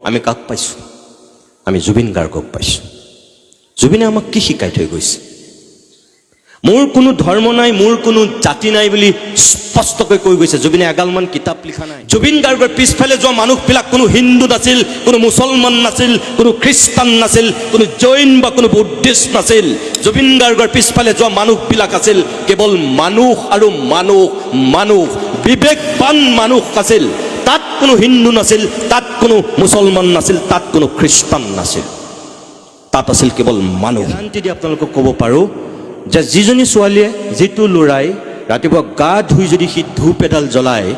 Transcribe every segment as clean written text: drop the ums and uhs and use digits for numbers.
আমি কাক পাইছোঁ? আমি জুবিন গাৰ্গক পাইছোঁ। জুবিনে আমাক কি শিকাই থৈ গৈছে? মোৰ কোনো ধৰ্ম নাই, মোৰ কোনো জাতি নাই বুলি স্পষ্টকৈ কৈ গৈছে। জুবিনে এগালমান কিতাপ লিখা নাই। জুবিন গাৰ্গৰ পিছফালে যোৱা মানুহবিলাক কোনো হিন্দু নাছিল, কোনো মুছলমান নাছিল, কোনো খ্ৰীষ্টান নাছিল, কোনো জৈন বা কোনো বুদ্ধিষ্ট নাছিল। জুবিন গাৰ্গৰ পিছফালে যোৱা মানুহবিলাক আছিল কেৱল মানুহ আৰু মানুহ, মানুহ, বিবেকবান মানুহ আছিল। তাত কোনো হিন্দু নাছিল, তাত কোনো মুছলমান নাছিল, তাত কোনো খ্ৰীষ্টান নাছিল। তাত আছিল কেৱল মানুহ। শান্তি দি আপোনালোকক ক'ব পাৰোঁ যে যিজনী ছোৱালীয়ে, যিটো ল'ৰাই ৰাতিপুৱা গা ধুই যদি সি ধূপ এডাল জ্বলায়,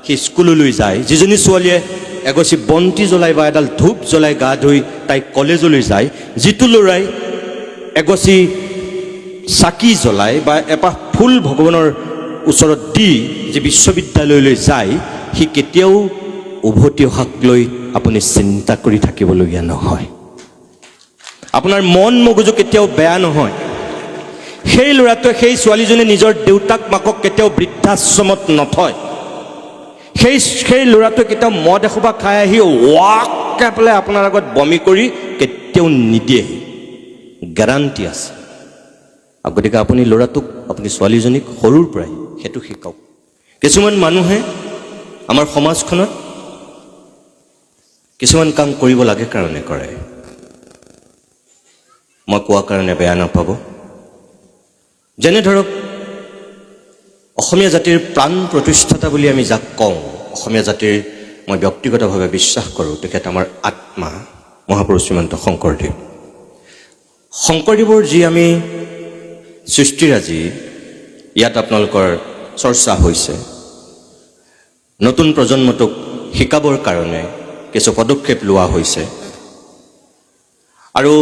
সি স্কুললৈ যায়, যিজনী ছোৱালীয়ে এগছি বন্তি জ্বলায় বা এডাল ধূপ জ্বলাই গা ধুই তাই কলেজলৈ যায়, যিটো ল'ৰাই এগছি চাকি জ্বলায় বা এপাহ ফুল ভগৱানৰ ওচৰত দি যে বিশ্ববিদ্যালয়লৈ যায়, সি কেতিয়াও উভতি অহাক লৈ আপুনি চিন্তা কৰি থাকিবলগীয়া নহয়। আপোনাৰ মন মগজু কেতিয়াও বেয়া নহয়। সেই ল'ৰাটোৱে, সেই ছোৱালীজনীয়ে নিজৰ দেউতাক মাকক কেতিয়াও বৃদ্ধাশ্ৰমত নথয়। সেই ল'ৰাটোৱে কেতিয়াও মদ এসোপা খাই আহি ৱাককৈ পেলাই আপোনাৰ আগত বমি কৰি কেতিয়াও নিদিয়ে, গেৰাণ্টি আছে। গতিকে আপুনি ল'ৰাটোক, আপুনি ছোৱালীজনীক সৰুৰ পৰাই সেইটো শিকাওক। কিছুমান মানুহে আমাৰ সমাজখনত কিছুমান কাম কৰিব লাগে কাৰণে কৰে, মই কোৱা কাৰণে বেয়া নাপাব। যেনে ধৰক অসমীয়া জাতিৰ প্ৰাণ প্ৰতিষ্ঠাতা বুলি আমি যাক কওঁ, অসমীয়া জাতিৰ মই ব্যক্তিগতভাৱে বিশ্বাস কৰোঁ তেখেত আমাৰ আত্মা মহাপুৰুষ শ্ৰীমন্ত শংকৰদেৱ। শংকৰদেৱৰ যি আমি সৃষ্টিৰাজি ইয়াত আপোনালোকৰ চৰ্চা হৈছে, নতুন প্ৰজন্মটোক শিকাবৰ কাৰণে কিছু পদক্ষেপ লোৱা হৈছে আৰু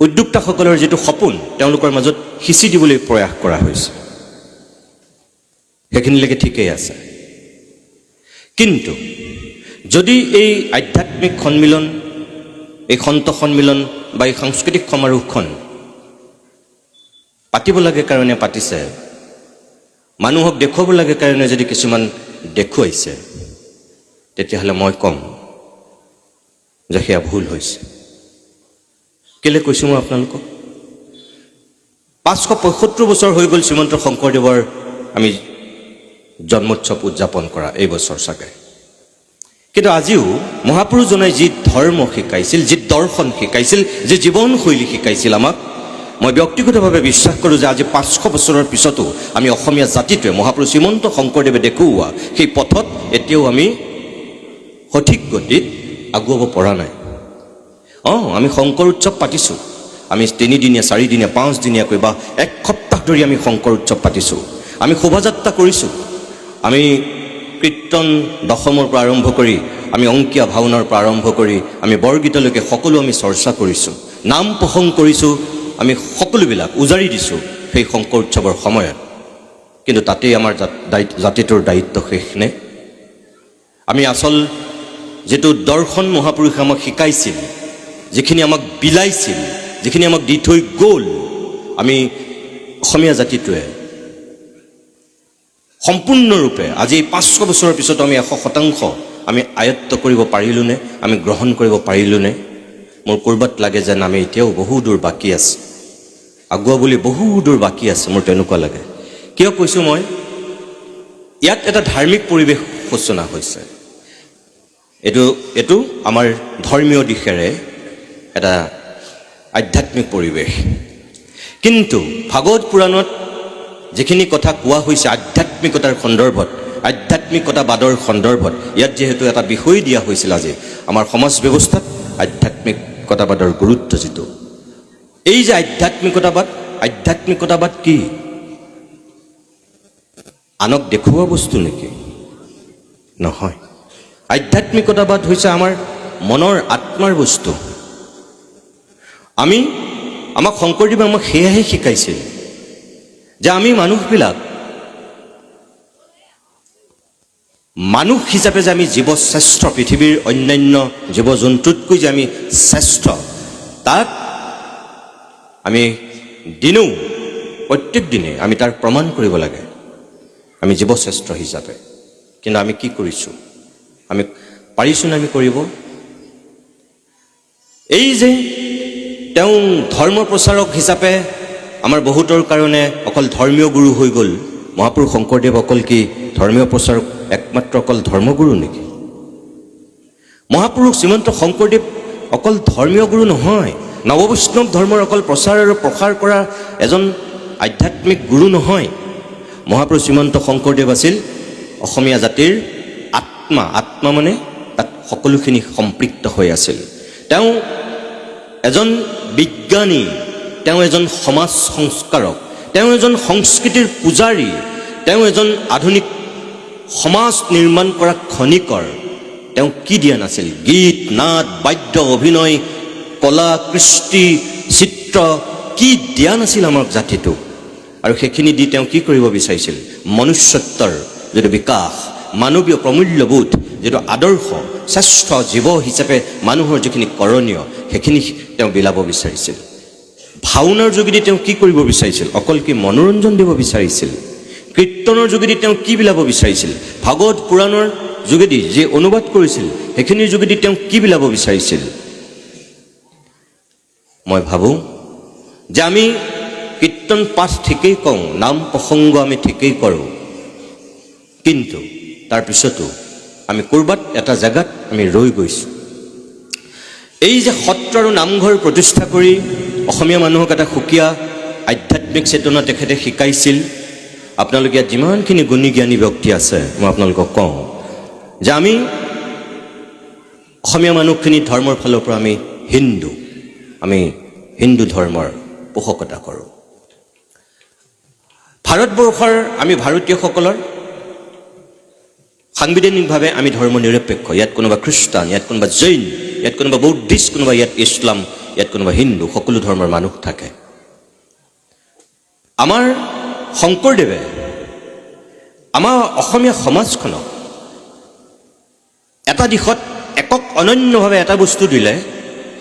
উদ্যোক্তাসকলৰ যিটো সপোন তেওঁলোকৰ মাজত সিঁচি দিবলৈ প্ৰয়াস কৰা হৈছে, সেইখিনিলৈকে ঠিকেই আছে। কিন্তু যদি এই আধ্যাত্মিক সন্মিলন, এই সন্ত সন্মিলন বা এই সাংস্কৃতিক সমাৰোহখন পাতিব লাগে কাৰণে পাতিছে, মানুহক দেখুৱাব লাগে কাৰণে যদি কিছুমান দেখুৱাইছে, তেতিয়াহ'লে মই ক'ম যে সেয়া ভুল হৈছে। কেলৈ কৈছোঁ মই আপোনালোকক? 575 বছৰ হৈ গ'ল শ্ৰীমন্ত শংকৰদেৱৰ আমি জন্মোৎসৱ উদযাপন কৰা এই বছৰ চাগে। কিন্তু আজিও মহাপুৰুষজনে যি ধৰ্ম শিকাইছিল, যি দৰ্শন শিকাইছিল, যি জীৱনশৈলী শিকাইছিল আমাক, মই ব্যক্তিগতভাৱে বিশ্বাস কৰোঁ যে আজি 500 বছৰৰ পিছতো আমি অসমীয়া জাতিটোৱে মহাপুৰুষ শ্ৰীমন্ত শংকৰদেৱে দেখুওৱা সেই পথত এতিয়াও আমি সঠিক গতিত আগুৱাব পৰা নাই। আমি শংকৰ উৎসৱ পাতিছোঁ, আমি 3 দিনীয়া, 4 দিনীয়া, 5 দিনীয়াকৈ বা 1 সপ্তাহ ধৰি আমি শংকৰ উৎসৱ পাতিছোঁ। আমি শোভাযাত্ৰা কৰিছোঁ, আমি কীৰ্তন দশমৰ পৰা আৰম্ভ কৰি, আমি অংকীয়া ভাওনাৰ পৰা আৰম্ভ কৰি, আমি বৰগীতলৈকে সকলো আমি চৰ্চা কৰিছোঁ, নাম প্ৰসংগ কৰিছোঁ, আমি সকলোবিলাক উজাৰি দিছোঁ সেই শংকৰ উৎসৱৰ সময়ত। কিন্তু তাতেই আমাৰ জাতিটোৰ দায়িত্ব শেষ নে? আমি আচল যিটো দৰ্শন মহাপুৰুষে আমাক শিকাইছিল, যিখিনি আমাক বিলাইছিল, যিখিনি আমাক দি থৈ গ'ল, আমি অসমীয়া জাতিটোৱে সম্পূৰ্ণৰূপে আজি 500 বছৰৰ পিছত আমি 100% আমি আয়ত্ত কৰিব পাৰিলোঁনে? আমি গ্ৰহণ কৰিব পাৰিলোঁনে? মোৰ ক'ৰবাত লাগে যেন আমি এতিয়াও বহু দূৰ বাকী আছে, আগুৱা বুলি বহু দূৰ বাকী আছে, মোৰ তেনেকুৱা লাগে। কিয় কৈছোঁ মই? ইয়াত এটা ধাৰ্মিক পৰিৱেশ সূচনা হৈছে। এইটো আমাৰ ধৰ্মীয় দিশেৰে এটা আধ্যাত্মিক পৰিৱেশ। কিন্তু ভাগৱত পুৰাণত যিখিনি কথা কোৱা হৈছে আধ্যাত্মিকতাৰ সন্দৰ্ভত, আধ্যাত্মিকতাবাদৰ সন্দৰ্ভত, ইয়াত যিহেতু এটা বিষয় দিয়া হৈছিল আজি আমাৰ সমাজ ব্যৱস্থাত আধ্যাত্মিকতাবাদৰ গুৰুত্ব যিটো, এই যে আধ্যাত্মিকতাবাদ কি? আনক দেখুওৱা বস্তু নেকি? নহয়। আধ্যাত্মিকতাবাদ হৈছে আমাৰ মনৰ আত্মাৰ বস্তু। আমাক শংকৰদেৱে আমাক সেয়াহে শিকাইছিল যে আমি মানুহবিলাক মানুহ হিচাপে যে আমি জীৱশ্ৰেষ্ঠ, পৃথিৱীৰ অন্যান্য জীৱ জন্তুতকৈ যে আমি শ্ৰেষ্ঠ, তাক আমি দিনেও প্ৰত্যেক দিনে আমি তাৰ প্ৰমাণ কৰিব লাগে আমি জীৱশ্ৰেষ্ঠ হিচাপে। কিন্তু আমি কি কৰিছোঁ? আমি পাৰিছোঁ নে আমি কৰিব? এই যে তেওঁ ধৰ্ম প্ৰচাৰক হিচাপে আমাৰ বহুতৰ কাৰণে অকল ধৰ্মীয় গুৰু হৈ গ'ল। মহাপুৰুষ শংকৰদেৱ অকল কি ধৰ্মীয় প্ৰচাৰক একমাত্ৰ অকল ধৰ্মগুৰু নেকি? মহাপুৰুষ শ্ৰীমন্ত শংকৰদেৱ অকল ধৰ্মীয় গুৰু নহয়, নৱবৈষ্ণৱ ধৰ্মৰ অকল প্ৰচাৰ আৰু প্ৰসাৰ কৰা এজন আধ্যাত্মিক গুৰু নহয়। মহাপুৰুষ শ্ৰীমন্ত শংকৰদেৱ আছিল অসমীয়া জাতিৰ আত্মা। আত্মা মানে তাত সকলোখিনি সম্পৃক্ত হৈ আছিল। তেওঁ এজন বিজ্ঞানী, তেওঁ এজন সমাজ সংস্কাৰক, তেওঁ এজন সংস্কৃতিৰ পূজাৰী, তেওঁ এজন আধুনিক সমাজ নিৰ্মাণ কৰা খনিকৰ। তেওঁ কি দিয়া নাছিল? গীত, নাট, বাদ্য, অভিনয়, কলা, কৃষ্টি, চিত্ৰ কি দিয়া নাছিল আমাৰ জাতিটোক? আৰু সেইখিনি দি তেওঁ কি কৰিব বিচাৰিছিল? মনুষ্যত্বৰ যিটো বিকাশ, মানৱীয় প্ৰমূল্যবোধ, যিটো আদৰ্শ, শ্ৰেষ্ঠ জীৱ হিচাপে মানুহৰ যিখিনি কৰণীয় সেইখিনি তেওঁ বিলাব বিচাৰিছিল। ভাওনাৰ যোগেদি তেওঁ কি কৰিব বিচাৰিছিল? অকল কি মনোৰঞ্জন দিব বিচাৰিছিল? কীৰ্তনৰ যোগেদি তেওঁ কি বিলাব বিচাৰিছিল? ভাগৱত পুৰাণৰ যোগেদি যি অনুবাদ কৰিছিল সেইখিনিৰ যোগেদি তেওঁ কি বিলাব বিচাৰিছিল? মই ভাবোঁ যে আমি কীৰ্তন পাঠ ঠিকেই কওঁ, নাম প্ৰসংগ আমি ঠিকেই কৰোঁ, কিন্তু তাৰপিছতো আমি ক'ৰবাত এটা জেগাত আমি ৰৈ গৈছোঁ। এই যে সত্ৰ আৰু নামঘৰ প্ৰতিষ্ঠা কৰি অসমীয়া মানুহক এটা সুকীয়া আধ্যাত্মিক চেতনা তেখেতে শিকাইছিল। আপোনালোকে ইয়াত যিমানখিনি গুণী জ্ঞানী ব্যক্তি আছে মই আপোনালোকক কওঁ যে আমি অসমীয়া মানুহখিনি ধৰ্মৰ ফালৰ পৰা আমি হিন্দু ধৰ্মৰ পোষকতা কৰোঁ। ভাৰতবৰ্ষৰ আমি ভাৰতীয়সকলৰ সাংবিধানিকভাৱে আমি ধৰ্ম নিৰপেক্ষ। ইয়াত কোনোবা খ্ৰীষ্টান, ইয়াত কোনোবা জৈন, ইয়াত কোনোবা বৌদ্ধিষ্ট, কোনোবা ইয়াত ইছলাম, ইয়াত কোনোবা হিন্দু, সকলো ধৰ্মৰ মানুহ থাকে। আমাৰ শংকৰদেৱে আমাৰ অসমীয়া সমাজখনক এটা দিশত একক অনন্যভাৱে এটা বস্তু দিলে।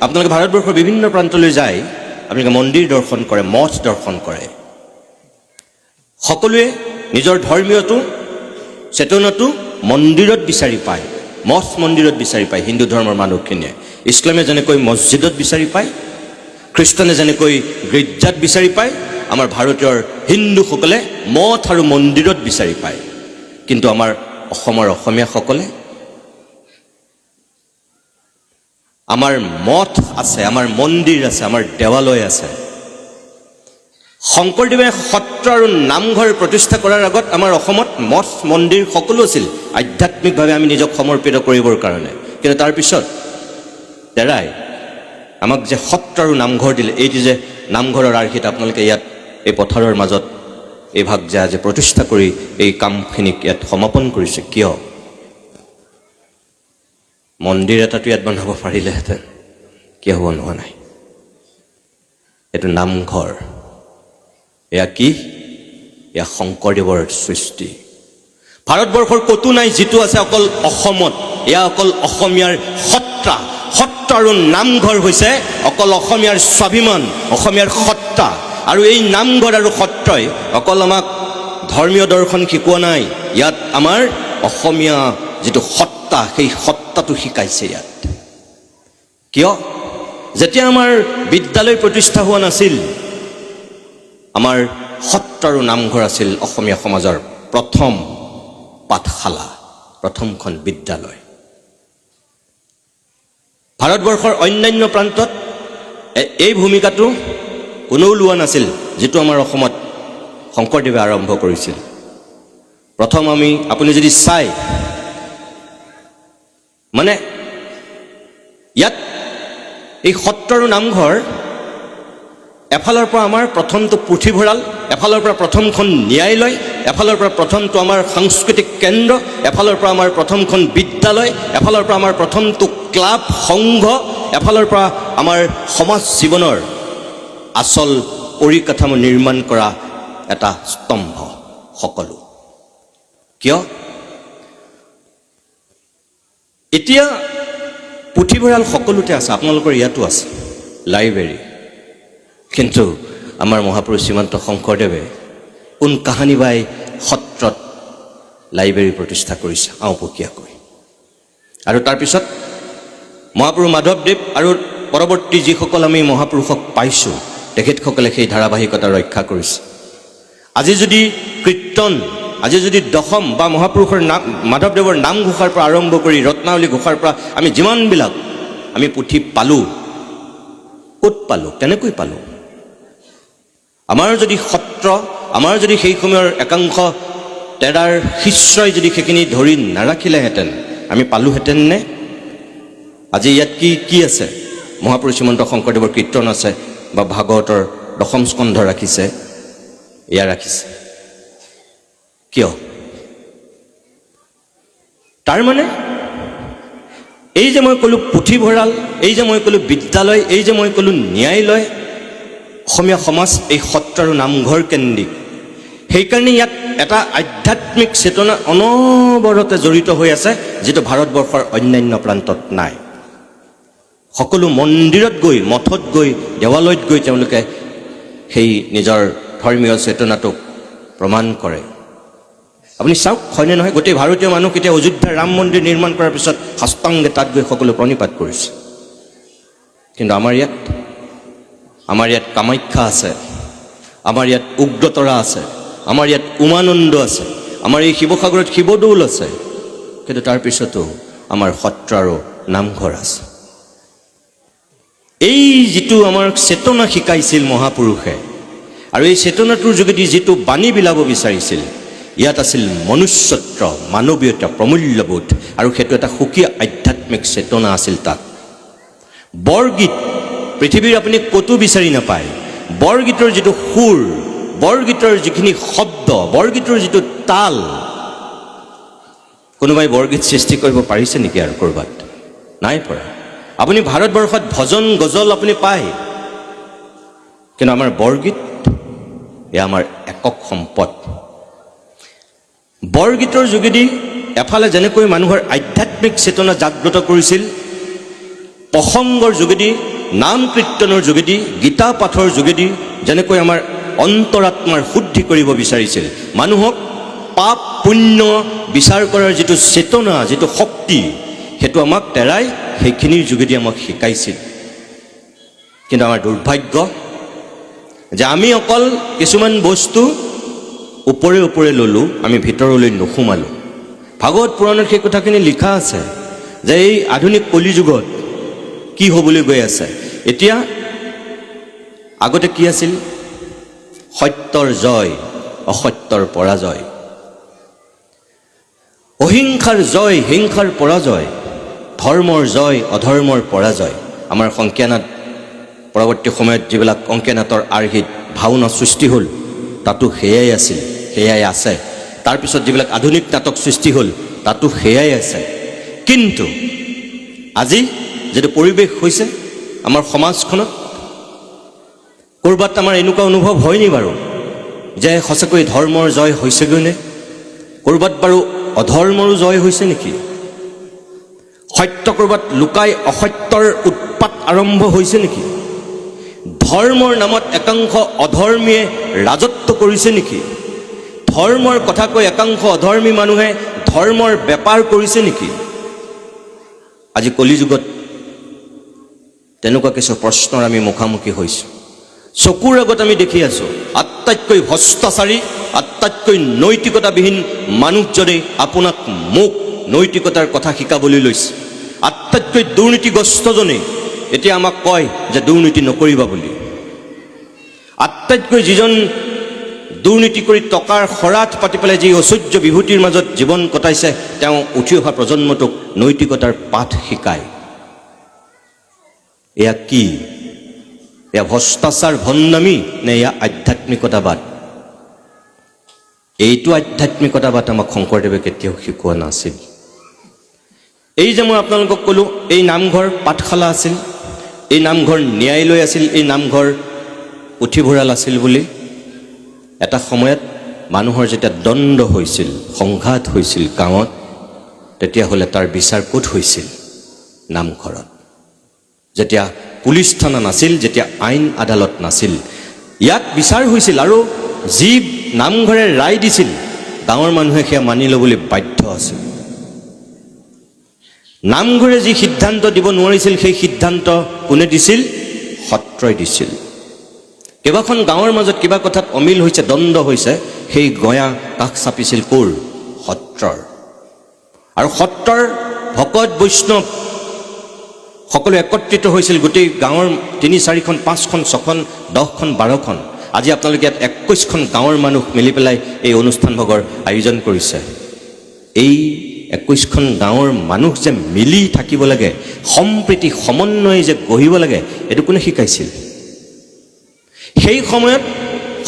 আপোনালোকে ভাৰতবৰ্ষৰ বিভিন্ন প্ৰান্তলৈ যায়, আপোনালোকে মন্দিৰ দৰ্শন কৰে, মঠ দৰ্শন কৰে, সকলোৱে নিজৰ ধৰ্মীয়টো চেতনাটো মন্দিৰত বিচাৰি পায়, মঠ মন্দিৰত বিচাৰি পায় হিন্দু ধৰ্মৰ মানুহখিনিয়ে। ইছলামে যেনেকৈ মছজিদত বিচাৰি পায়, খ্ৰীষ্টানে যেনেকৈ গীৰ্জাত বিচাৰি পায়, আমাৰ ভাৰতীয় হিন্দুসকলে মঠ আৰু মন্দিৰত বিচাৰি পায়। কিন্তু আমাৰ অসমৰ অসমীয়াসকলে আমাৰ মঠ আছে, আমাৰ মন্দিৰ আছে, আমাৰ দেৱালয় আছে। শংকৰদেৱে সত্ৰ আৰু নামঘৰ প্ৰতিষ্ঠা কৰাৰ আগত আমাৰ অসমত মঠ মন্দিৰ সকলো আছিল আধ্যাত্মিকভাৱে আমি নিজক সমৰ্পিত কৰিবৰ কাৰণে। কিন্তু তাৰপিছত দেৰাই আমাক যে সত্ৰ আৰু নামঘৰ দিলে, এইটো যে নামঘৰৰ আৰ্হিত আপোনালোকে ইয়াত এই পথাৰৰ মাজত এই ভাগ যে আজি প্ৰতিষ্ঠা কৰি এই কামখিনিক ইয়াত সমাপন কৰিছে, কিয়? মন্দিৰ এটাটো ইয়াত বনাব পাৰিলেহেঁতেন, কিয় হ'ব নোহোৱা নাই? এইটো নামঘৰ। এয়া কি? এয়া শংকৰদেৱৰ সৃষ্টি। ভাৰতবৰ্ষৰ ক'তো নাই, যিটো আছে অকল অসমত। এয়া অকল অসমীয়াৰ সত্তা। সত্ৰ আৰু নামঘৰ হৈছে অকল অসমীয়াৰ স্বাভিমান, অসমীয়াৰ সত্তা। আৰু এই নামঘৰ আৰু সত্ৰই অকল আমাক ধৰ্মীয় দৰ্শন শিকোৱা নাই, ইয়াত আমাৰ অসমীয়া যিটো সত্তা, সেই সত্তাটো শিকাইছে ইয়াত। কিয়? যেতিয়া আমাৰ বিদ্যালয় প্ৰতিষ্ঠা হোৱা নাছিল, আমাৰ সত্ৰ আৰু নামঘৰ আছিল অসমীয়া সমাজৰ প্ৰথম পাঠশালা, প্ৰথমখন বিদ্যালয়। ভাৰতবৰ্ষৰ অন্যান্য প্ৰান্তত এই ভূমিকাটো কোনেও লোৱা নাছিল, যিটো আমাৰ অসমত শংকৰদেৱে আৰম্ভ কৰিছিল। প্ৰথম আপুনি যদি চাই, মানে ইয়াত এই সত্ৰ আৰু নামঘৰ এফালৰ পৰা আমাৰ প্ৰথমটো পুথিভঁৰাল, এফালৰ পৰা প্ৰথমখন ন্যায়ালয়, এফালৰ পৰা প্ৰথমটো আমাৰ সাংস্কৃতিক কেন্দ্ৰ, এফালৰ পৰা আমাৰ প্ৰথমখন বিদ্যালয়, এফালৰ পৰা আমাৰ প্ৰথমটো ক্লাব সংঘ, এফালৰ পৰা আমাৰ সমাজ জীৱনৰ আচল পৰিকাঠামো নিৰ্মাণ কৰা এটা স্তম্ভ সকলো। কিয়? এতিয়া পুথিভঁৰাল সকলোতে আছে, আপোনালোকৰ ইয়াতো আছে লাইব্ৰেৰী, কিন্তু আমাৰ মহাপুৰুষ শ্ৰীমন্ত শংকৰদেৱে কোন কাহানী বাই সত্ৰত লাইব্ৰেৰী প্ৰতিষ্ঠা কৰিছে আওপকীয়াকৈ। আৰু তাৰপিছত মহাপুৰুষ মাধৱদেৱ আৰু পৰৱৰ্তী যিসকল আমি মহাপুৰুষক পাইছোঁ তেখেতসকলে সেই ধাৰাবাহিকতা ৰক্ষা কৰিছে আজি যদি কীৰ্তন আজি যদি দশম বা মহাপুৰুষৰ নাম মাধৱদেৱৰ নামঘোষাৰ পৰা আৰম্ভ কৰি ৰত্নাৱলী ঘোষাৰ পৰা আমি যিমানবিলাক আমি পুথি পালোঁ ক'ত পালোঁ কেনেকৈ পালোঁ আমাৰ যদি সত্ৰ আমাৰ যদি সেই সময়ৰ একাংশ তেৰাৰ শিষ্যই যদি সেইখিনি ধৰি নাৰাখিলেহেঁতেন আমি পালোহেঁতেন নে আজি ইয়াত কি আছে মহাপুৰুষ শ্ৰীমন্ত শংকৰদেৱৰ কীৰ্তন আছে বা ভাগৱতৰ দশম স্কন্ধ ৰাখিছে এয়া ৰাখিছে কিয় তাৰ মানে এই যে মই ক'লোঁ পুথিভঁৰাল এই যে মই ক'লোঁ বিদ্যালয় এই যে মই ক'লোঁ ন্যায়ালয় অসমীয়া সমাজ এই সত্ৰ আৰু নামঘৰ কেন্দ্ৰিক সেইকাৰণে ইয়াত এটা আধ্যাত্মিক চেতনা অনবৰতে জড়িত হৈ আছে যিটো ভাৰতবৰ্ষৰ অন্যান্য প্ৰান্তত নাই সকলো মন্দিৰত গৈ মঠত গৈ দেৱালয়ত গৈ তেওঁলোকে সেই নিজৰ ধৰ্মীয় চেতনাটোক প্ৰমাণ কৰে আপুনি চাওক হয়নে নহয় গোটেই ভাৰতীয় মানুহ কেতিয়া অযোধ্যাৰ ৰাম মন্দিৰ নিৰ্মাণ কৰাৰ পিছত সাষ্টাংগে তাত গৈ সকলো প্ৰণিপাত কৰিছে কিন্তু আমাৰ ইয়াত কামাখ্যা আছে আমাৰ ইয়াত উগ্ৰতৰা আছে আমাৰ ইয়াত উমানন্দ আছে আমাৰ এই শিৱসাগৰত শিৱদৌল আছে কিন্তু তাৰ পিছতো আমাৰ সত্ৰ আৰু নামঘৰ আছে এই যিটো আমাৰ চেতনা শিকাইছিল মহাপুৰুষে আৰু এই চেতনাটোৰ যোগেদি যিটো বাণী বিলাব বিচাৰিছিল ইয়াত আছিল মনুষ্যত্ব মানৱীয়তা প্ৰমূল্যবোধ আৰু সেইটো এটা সুকীয়া আধ্যাত্মিক চেতনা আছিল তাত বৰগীত পৃথিৱীৰ আপুনি ক'তো বিচাৰি নাপায় বৰগীতৰ যিটো সুৰ বৰগীতৰ যিখিনি শব্দ বৰগীতৰ যিটো তাল কোনোবাই বৰগীত সৃষ্টি কৰিব পাৰিছে নেকি আৰু ক'ৰবাত নাই পৰা আপুনি ভাৰতবৰ্ষত ভজন গজল আপুনি পায় কিন্তু আমাৰ বৰগীত এয়া আমাৰ একক সম্পদ বৰগীতৰ যোগেদি এফালে যেনেকৈ মানুহৰ আধ্যাত্মিক চেতনা জাগ্ৰত কৰিছিল প্ৰসংগৰ যোগেদি নাম কীৰ্তনৰ যোগেদি গীতা পাঠৰ যোগেদি যেনেকৈ আমাৰ অন্তৰাত্মাৰ শুদ্ধি কৰিব বিচাৰিছিল মানুহক পাপ পুণ্য বিচাৰ কৰাৰ যিটো চেতনা যিটো শক্তি সেইটো আমাক তেৰাই সেইখিনিৰ যোগেদি আমাক শিকাইছিল কিন্তু আমাৰ দুৰ্ভাগ্য যে আমি অকল কিছুমান বস্তু ওপৰে ওপৰে ল'লোঁ আমি ভিতৰলৈ নোসোমালোঁ ভাগৱত পুৰাণত সেই কথাখিনি লিখা আছে যে এই আধুনিক কলিযুগত কি হ'বলৈ গৈ আছে এতিয়া আগতে কি আছিল সত্যৰ জয় অসত্যৰ পৰাজয় অহিংসাৰ জয় হিংসাৰ পৰাজয় ধৰ্মৰ জয় অধৰ্মৰ পৰাজয় আমাৰ সংখ্যানাথ পৰৱৰ্তী সময়ত যিবিলাক অংকীয়ানাটৰ আৰ্হিত ভাওনা সৃষ্টি হ'ল তাতো সেয়াই আছিল সেয়াই আছে তাৰপিছত যিবিলাক আধুনিক নাটক সৃষ্টি হ'ল তাতো সেয়াই আছে কিন্তু আজি যেটো পৰিৱেশ হৈছে আমাৰ সমাজখনত ক'ৰবাত আমাৰ এনেকুৱা অনুভৱ হয়নি বাৰু যে সঁচাকৈ ধৰ্মৰ জয় হৈছেগৈ নে ক'ৰবাত বাৰু অধৰ্মৰো জয় হৈছে নেকি সত্য ক'ৰবাত লুকাই অসত্যৰ উৎপাত আৰম্ভ হৈছে নেকি ধৰ্মৰ নামত একাংশ অধৰ্মীয়ে ৰাজত্ব কৰিছে নেকি ধৰ্মৰ কথা কৈ একাংশ অধৰ্মী মানুহে ধৰ্মৰ বেপাৰ কৰিছে নেকি আজি কলিযুগত তেনেকুৱা কিছু প্ৰশ্নৰ আমি মুখামুখি হৈছোঁ চকুৰ আগত আমি দেখি আছোঁ আটাইতকৈ ভ্ৰষ্টাচাৰী আটাইতকৈ নৈতিকতাবিহীন মানুহজনে আপোনাক মোক নৈতিকতাৰ কথা শিকাবলৈ লৈছে আটাইতকৈ দুৰ্নীতিগ্ৰস্তজনে এতিয়া আমাক কয় যে দুৰ্নীতি নকৰিবা বুলি আটাইতকৈ যিজন দুৰ্নীতি কৰি টকাৰ খৰাত পাতি পেলাই যি ঐশ্বৰ্য বিভূতিৰ মাজত জীৱন কটাইছে তেওঁ উঠি অহা প্ৰজন্মটোক নৈতিকতাৰ পাঠ শিকায় এয়া কি এয়া ভ্ৰষ্টাচাৰ ভণ্ডামী নে এয়া আধ্যাত্মিকতাবাদ এইটো আধ্যাত্মিকতাবাদ আমাক শংকৰদেৱে কেতিয়াও শিকোৱা নাছিল এই যে মই আপোনালোকক ক'লোঁ এই নামঘৰ পাঠশালা আছিল এই নামঘৰ ন্যায়ালয় আছিল এই নামঘৰ পুথিভঁৰাল আছিল বুলি এটা সময়ত মানুহৰ যেতিয়া দ্বন্দ্ব হৈছিল সংঘাত হৈছিল গাঁৱত তেতিয়াহ'লে তাৰ বিচাৰ ক'ত হৈছিল নামঘৰত যেতিয়া পুলিচ থানা নাছিল যেতিয়া আইন আদালত নাছিল ইয়াত বিচাৰ হৈছিল আৰু যি নামঘৰে ৰায় দিছিল গাঁৱৰ মানুহে সেয়া মানি ল'বলৈ বাধ্য আছিল নামঘৰে যি সিদ্ধান্ত দিব নোৱাৰিছিল সেই সিদ্ধান্ত কোনে দিছিল? সত্ৰই দিছিল। কেইবাখন গাঁৱৰ মাজত কিবা কথাত অমিল হৈছে, দ্বন্দ্ব হৈছে, সেই গঞা কাষ চাপিছিল ক'ৰ? সত্ৰৰ। আৰু সত্ৰৰ ভকত বৈষ্ণৱ সকলো একত্ৰিত হৈছিল গোটেই গাঁৱৰ ৩, ৪খন, 5খন, 6খন, 10খন, 12খন। আজি আপোনালোকে ইয়াত 21খন গাঁৱৰ মানুহ মিলি পেলাই এই অনুষ্ঠানভাগৰ আয়োজন কৰিছে। এই 21খন গাঁৱৰ মানুহ যে মিলি থাকিব লাগে, সম্প্ৰীতি সমন্বয় যে গঢ়িব লাগে, এইটো কোনে শিকাইছিল? সেই সময়ত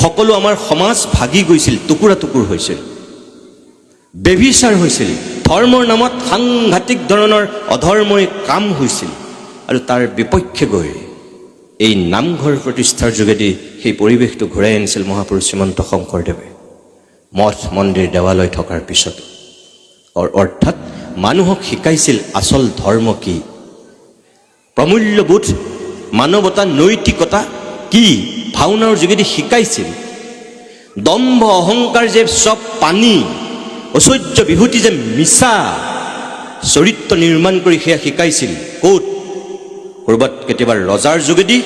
সকলো আমাৰ সমাজ ভাগি গৈছিল, টুকুৰা টুকুৰ হৈছিল, বেভিচাৰ হৈছিল, ধৰ্মৰ নামত সাংঘাতিক ধৰণৰ অধৰ্মই কাম হৈছিল। আৰু তাৰ বিপক্ষে গৈ এই নামঘৰ প্ৰতিষ্ঠাৰ যোগেদি সেই পৰিৱেশটো ঘূৰাই আনিছিল মহাপুৰুষ শ্ৰীমন্ত শংকৰদেৱে। মঠ মন্দিৰ দেৱালয় থকাৰ পিছত অৰ্থাৎ মানুহক শিকাইছিল আচল ধৰ্ম কি, প্ৰমূল্যবোধ, মানৱতা, নৈতিকতা কি ভাওনাৰ যোগেদি শিকাইছিল। দম্ভ অহংকাৰ যে চব পানী, ঐশ্বৰ্য বিভূতি যে মিছা, চৰিত্ৰ নিৰ্মাণ কৰি সেয়া শিকাইছিল। ক'ত? ক'ৰবাত কেতিয়াবা ৰজাৰ যোগেদি,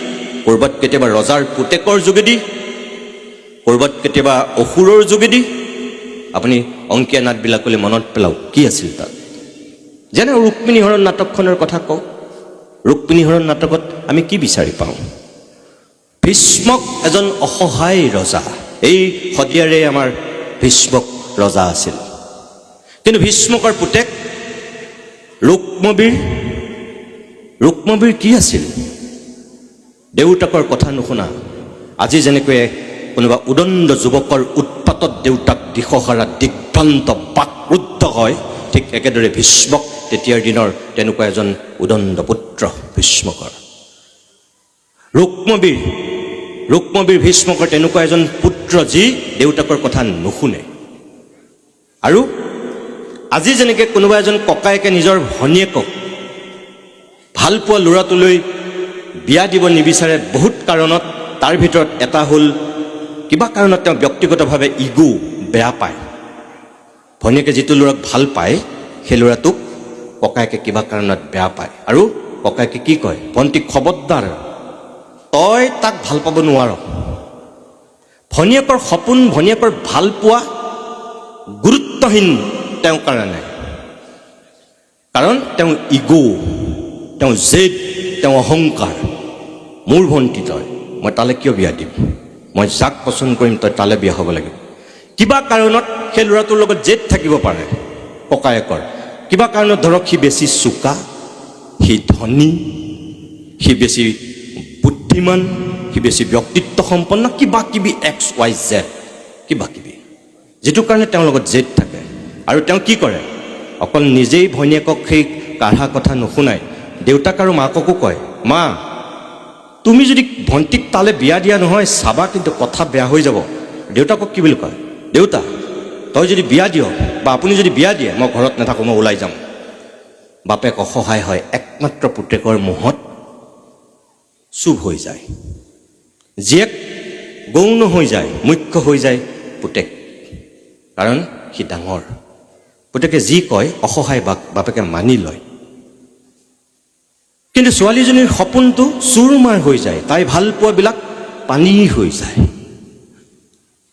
ক'ৰবাত কেতিয়াবা ৰজাৰ পুতেকৰ যোগেদি, ক'ৰবাত কেতিয়াবা অসুৰৰ যোগেদি। আপুনি অংকীয়া নাটবিলাকলৈ মনত পেলাওক, কি আছিল তাত? যেনে ৰুক্মিণী হৰণ নাটকখনৰ কথা কওঁ। ৰুক্মিণী হৰণ নাটকত আমি কি বিচাৰি পাওঁ? ভীষ্মক এজন অসহায় ৰজা, এই শদিয়াৰে আমাৰ ভীষ্মক ৰজা আছিল। কিন্তু ভীষ্মকৰ পুতেক ৰুক্মবীৰ কি আছিল? দেউতাকৰ কথা নুশুনা। আজি যেনেকৈ কোনোবা উদণ্ড যুৱকৰ উৎপাতত দেউতাক দিশহাৰা, দিগ্ভ্ৰান্ত, বাকৰুদ্ধ হয়, ঠিক একেদৰে ভীষ্মক তেতিয়াৰ দিনৰ তেনেকুৱা এজন উদণ্ড পুত্ৰ ভীষ্মকৰ। ৰুক্মবীৰ ভীষ্মকৰ তেনেকুৱা এজন পুত্ৰ যি দেউতাকৰ কথা নুশুনে। আৰু আজি যেনেকৈ কোনোবা এজন ককায়েকে নিজৰ ভনীয়েকক ভাল পোৱা ল'ৰাটোলৈ বিয়া দিব নিবিচাৰে বহুত কাৰণত। তাৰ ভিতৰত এটা হ'ল কিবা কাৰণত তেওঁ ব্যক্তিগতভাৱে ইগো, বেয়া পায়। ভনীয়েকে যিটো ল'ৰাক ভাল পায় সেই ল'ৰাটোক ককায়েকে কিবা কাৰণত বেয়া পায়। আৰু ককায়েকে কি কয়? ভণ্টি খবৰদাৰ, তই তাক ভাল পাব নোৱাৰ। ভনীয়েকৰ সপোন, ভনীয়েকৰ ভাল পোৱা গুৰুত্বহীন তেওঁৰ কাৰণে। কাৰণ তেওঁ ইগো, তেওঁ জেদ, তেওঁ অহংকাৰ। মোৰ ভণ্টি তই, মই তালৈ কিয় বিয়া দিম? মই যাক পচন্দ কৰিম তই তালৈ বিয়া হ'ব লাগিব। কিবা কাৰণত সেই ল'ৰাটোৰ লগত জেদ থাকিব পাৰে ককায়েকৰ। কিবা কাৰণত ধৰক সি বেছি চোকা, সি ধনী, সি বেছি বুদ্ধিমান, সি বেছি ব্যক্তিত্ব সম্পন্ন, কিবা কিবি XYZ কিবা কিবি, যিটো কাৰণে তেওঁৰ লগত জেদ থাকে। আৰু তেওঁ কি কৰে? অকল নিজেই ভনীয়েকক সেই কাঢ়া কথা নুশুনাই, দেউতাক আৰু মাককো কয়, মা তুমি যদি ভণ্টিক তালৈ বিয়া দিয়া নহয় চাবা কিন্তু কথা বেয়া হৈ যাব। দেউতাকক কি বুলি কয়? দেউতা তই যদি বিয়া দিয় বা আপুনি যদি বিয়া দিয়ে, মই ঘৰত নাথাকোঁ, মই ওলাই যাম। বাপেক অসহায় হয়, একমাত্ৰ পুতেকৰ মুহত চুপ হৈ যায়। জীয়েক গৌণ হৈ যায়, মুখ্য হৈ যায় পুতেক, কাৰণ সি ডাঙৰ। পুতেকে যি কয় অসহায় বাপেকে মানি লয়। কিন্তু ছোৱালীজনীৰ সপোনটো চুৰমাৰ হৈ যায়, তাই ভাল পোৱাবিলাক পানী হৈ যায়।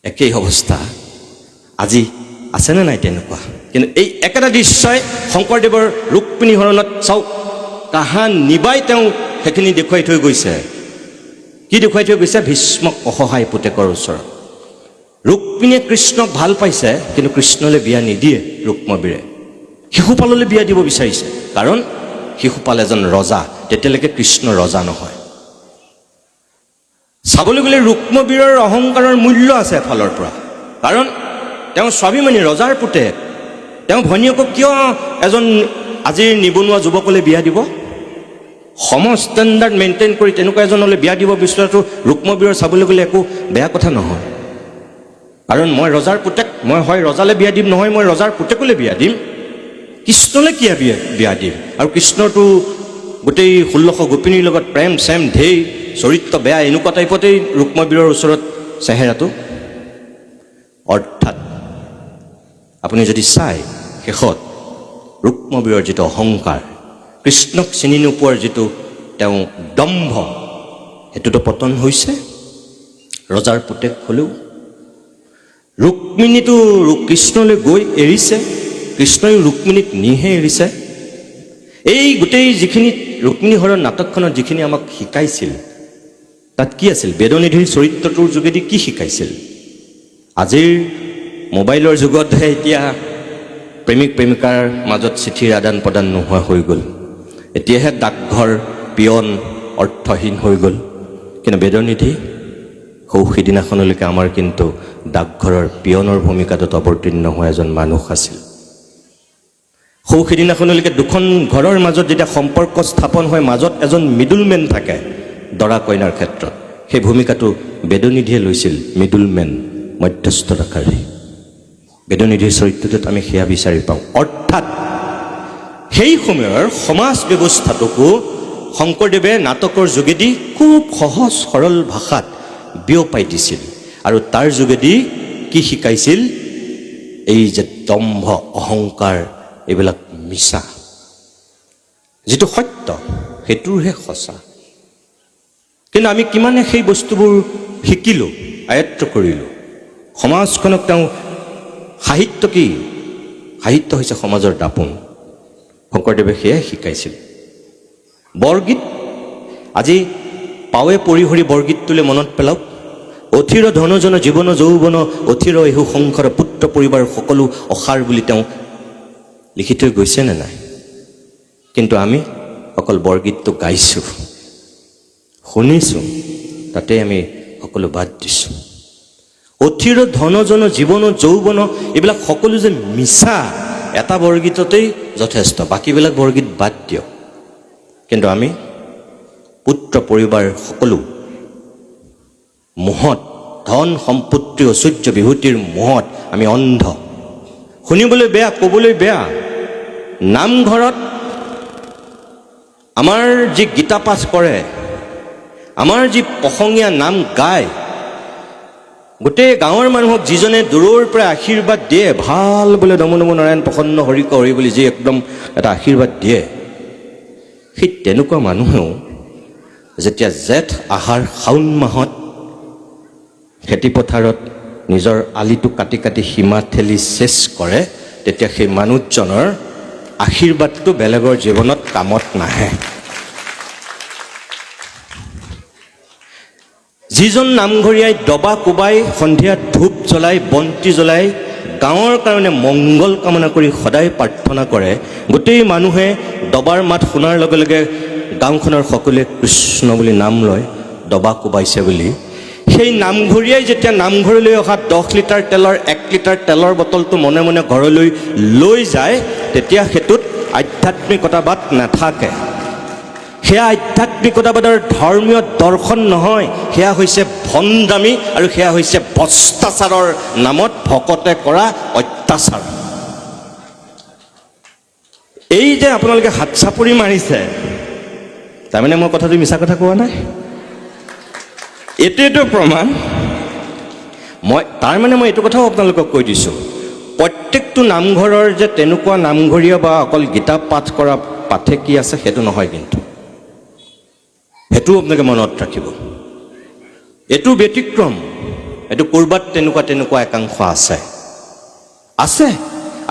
একেই অৱস্থা আজি আছেনে নাই তেনেকুৱা? কিন্তু এই একেটা দৃশ্যই শংকৰদেৱৰ ৰুক্মিণী হৰণত চাওক, কাহা নিবাই তেওঁ সেইখিনি দেখুৱাই থৈ গৈছে। কি দেখুৱাই থৈ গৈছে? ভীষ্মক অসহায় পুতেকৰ ওচৰত। ৰুক্মিণীয়ে কৃষ্ণক ভাল পাইছে, কিন্তু কৃষ্ণলৈ বিয়া নিদিয়ে ৰুক্মবীৰে। শিশুপাললৈ বিয়া দিব বিচাৰিছে, কাৰণ শিশুপাল এজন ৰজা, তেতিয়ালৈকে কৃষ্ণ ৰজা নহয়। চাবলৈ গ'লে ৰুক্মবীৰৰ অহংকাৰৰ মূল্য আছে এফালৰ পৰা, কাৰণ তেওঁ স্বাভিমানী ৰজাৰ পুতেক। তেওঁ ভনীয়েকক কিয় এজন আজিৰ নিবনুৱা যুৱকলৈ বিয়া দিব? সম ষ্টেণ্ডাৰ্ড মেইনটেইন কৰি তেনেকুৱা এজনলৈ বিয়া দিব বিচৰাটো ৰুক্মবীৰৰ চাবলৈ গ'লে একো বেয়া কথা নহয়। কাৰণ মই ৰজাৰ পুতেক, মই হয় ৰজালৈ বিয়া দিম, নহয় মই ৰজাৰ পুতেকলৈ বিয়া দিম। কৃষ্ণলৈ কিয় বিয়া দিম? আৰু কৃষ্ণৰতো গোটেই 1600 গোপিনীৰ লগত প্ৰেম চেম ঢেৰ, চৰিত্ৰ বেয়া, এনেকুৱা টাইপতেই ৰুক্মবীৰৰ ওচৰত চেহেৰাটো। অৰ্থাৎ আপুনি যদি চাই শেষত ৰুক্মবীৰৰ যিটো অহংকাৰ, কৃষ্ণক চিনি নোপোৱাৰ যিটো তেওঁ দম্ভ, সেইটোতো পতন হৈছে। ৰজাৰ পুতেক হ'লেও ৰুক্মিণীটো কৃষ্ণলৈ গৈ এৰিছে, কৃষ্ণই ৰুক্মিণীক নিহে এৰিছে। এই গোটেই যিখিনি ৰুক্মিণী হৰণ নাটকখনত যিখিনি আমাক শিকাইছিল, তাত কি আছিল? বেদনিধিৰ চৰিত্ৰটোৰ যোগেদি কি শিকাইছিল? আজিৰ মোবাইলৰ যুগতহে এতিয়া প্ৰেমিক প্ৰেমিকাৰ মাজত চিঠিৰ আদান প্ৰদান নোহোৱা হৈ গ'ল। এতিয়াহে ডাকঘৰ পিয়ন অৰ্থহীন হৈ গ'ল। কিন্তু বেদনিধি সিদিনাখনলৈকে আমাৰ কিন্তু ডাকঘৰৰ পিয়নৰ ভূমিকাটোত অৱতীৰ্ণ হোৱা এজন মানুহ আছিল। সিদিনাখনলৈকে দুখন ঘৰৰ মাজত যেতিয়া সম্পৰ্ক স্থাপন হয়, মাজত এজন মিডলমেন থাকে দৰা কইনাৰ ক্ষেত্ৰত, সেই ভূমিকাটো বেদনিধিয়ে লৈছিল, মিডলমেন, মধ্যস্থতাকাৰী। বেদনিধিৰ চৰিত্ৰটোত আমি সেয়া বিচাৰি পাওঁ। অৰ্থাৎ সেই সময়ৰ সমাজ ব্যৱস্থাটোকো শংকৰদেৱে নাটকৰ যোগেদি খুব সহজ সৰল ভাষাত বিয়পাই দিছিল। আৰু তাৰ যোগেদি কি শিকাইছিল? এই যে দম্ভ, অহংকাৰ, এইবিলাক মিছা, যিটো সত্য সেইটোৰহে সঁচা। কিন্তু আমি কিমানে সেই বস্তুবোৰ শিকিলোঁ, আয়ত্ত কৰিলোঁ। সমাজখনক তেওঁ সাহিত্য কি? সাহিত্য হৈছে সমাজৰ দাপোন। শংকৰদেৱে সেয়াই শিকাইছিল। বৰগীত, আজি পাৱে পৰিহৰি বৰগীতটোলৈ মনত পেলাওক। অথিৰ ধনজন জীৱন যৌৱন, অথিৰ এহু সংসাৰ পুত্ৰ পৰিবাৰ সকলো অসাৰ বুলি তেওঁ লিখি থৈ গৈছে নে নাই? কিন্তু আমি অকল বৰগীতটো গাইছোঁ, শুনিছোঁ, তাতে আমি সকলো বাদ দিছোঁ। অথিৰ ধনজন জীৱন যৌৱন, এইবিলাক সকলো যে মিছা, এটা বৰগীততেই যথেষ্ট, বাকীবিলাক বৰগীত বাদ দিয়ক। কিন্তু আমি পুত্ৰ পৰিবাৰ সকলো মোহত, ধন সম্পত্তি ঐশ্বৰ্য বিভূতিৰ মোহত আমি অন্ধ। শুনিবলৈ বেয়া, ক'বলৈ বেয়া। নামঘৰত আমাৰ যি গীতা পাঠ কৰে, আমাৰ যি প্ৰসংগীয়া নাম গায়, গোটেই গাঁৱৰ মানুহক যিজনে দূৰৰ পৰা আশীৰ্বাদ দিয়ে, ভাল বোলে নমো নমো নাৰায়ণ প্ৰসন্ন হৰি হৰি বুলি যি একদম এটা আশীৰ্বাদ দিয়ে, সেই তেনেকুৱা মানুহেও যেতিয়া জেঠ আহাৰ শাওণ মাহত খেতিপথাৰত নিজৰ আলিটো কাটি কাটি সীমা ঠেলি চেচ কৰে, তেতিয়া সেই মানুহজনৰ আশীৰ্বাদটো বেলেগৰ জীৱনত কামত নাহে। যিজন নামঘৰীয়াই দবা কোবাই, সন্ধিয়া ধূপ জ্বলাই, বন্তি জ্বলাই, গাঁৱৰ কাৰণে মংগল কামনা কৰি সদায় প্ৰাৰ্থনা কৰে, গোটেই মানুহে দবাৰ মাত শুনাৰ লগে লগে গাঁওখনৰ সকলোৱে কৃষ্ণ বুলি নাম লয়, দবা কোবাইছে বুলি। সেই নামঘৰীয়াই যেতিয়া নামঘৰলৈ অহা 10 লিটাৰ তেলৰ 1 লিটাৰ তেলৰ বটলটো মনে মনে ঘৰলৈ লৈ যায়, তেতিয়া সেইটোত আধ্যাত্মিকতাবাদ নাথাকে। সেয়া আধ্যাত্মিকতাবাদৰ ধৰ্মীয় দৰ্শন নহয়, সেয়া হৈছে ভণ্ডামী আৰু সেয়া হৈছে ভ্ৰষ্টাচাৰৰ নামত ভকতে কৰা অত্যাচাৰ। এই যে আপোনালোকে হাত চাপৰি মাৰিছে, তাৰমানে মই কথাটো মিছা কথা কোৱা নাই, এইটোৱেতো প্ৰমাণ। তাৰমানে মই এইটো কথাও আপোনালোকক কৈ দিছোঁ, প্ৰত্যেকটো নামঘৰৰ যে তেনেকুৱা নামঘৰীয়া বা অকল গীতা পাঠ কৰা পাঠে কি আছে সেইটো নহয়, কিন্তু সেইটোও আপোনালোকে মনত ৰাখিব। এইটো ব্যতিক্ৰম, এইটো ক'ৰবাত তেনেকুৱা তেনেকুৱা একাংশ আছে।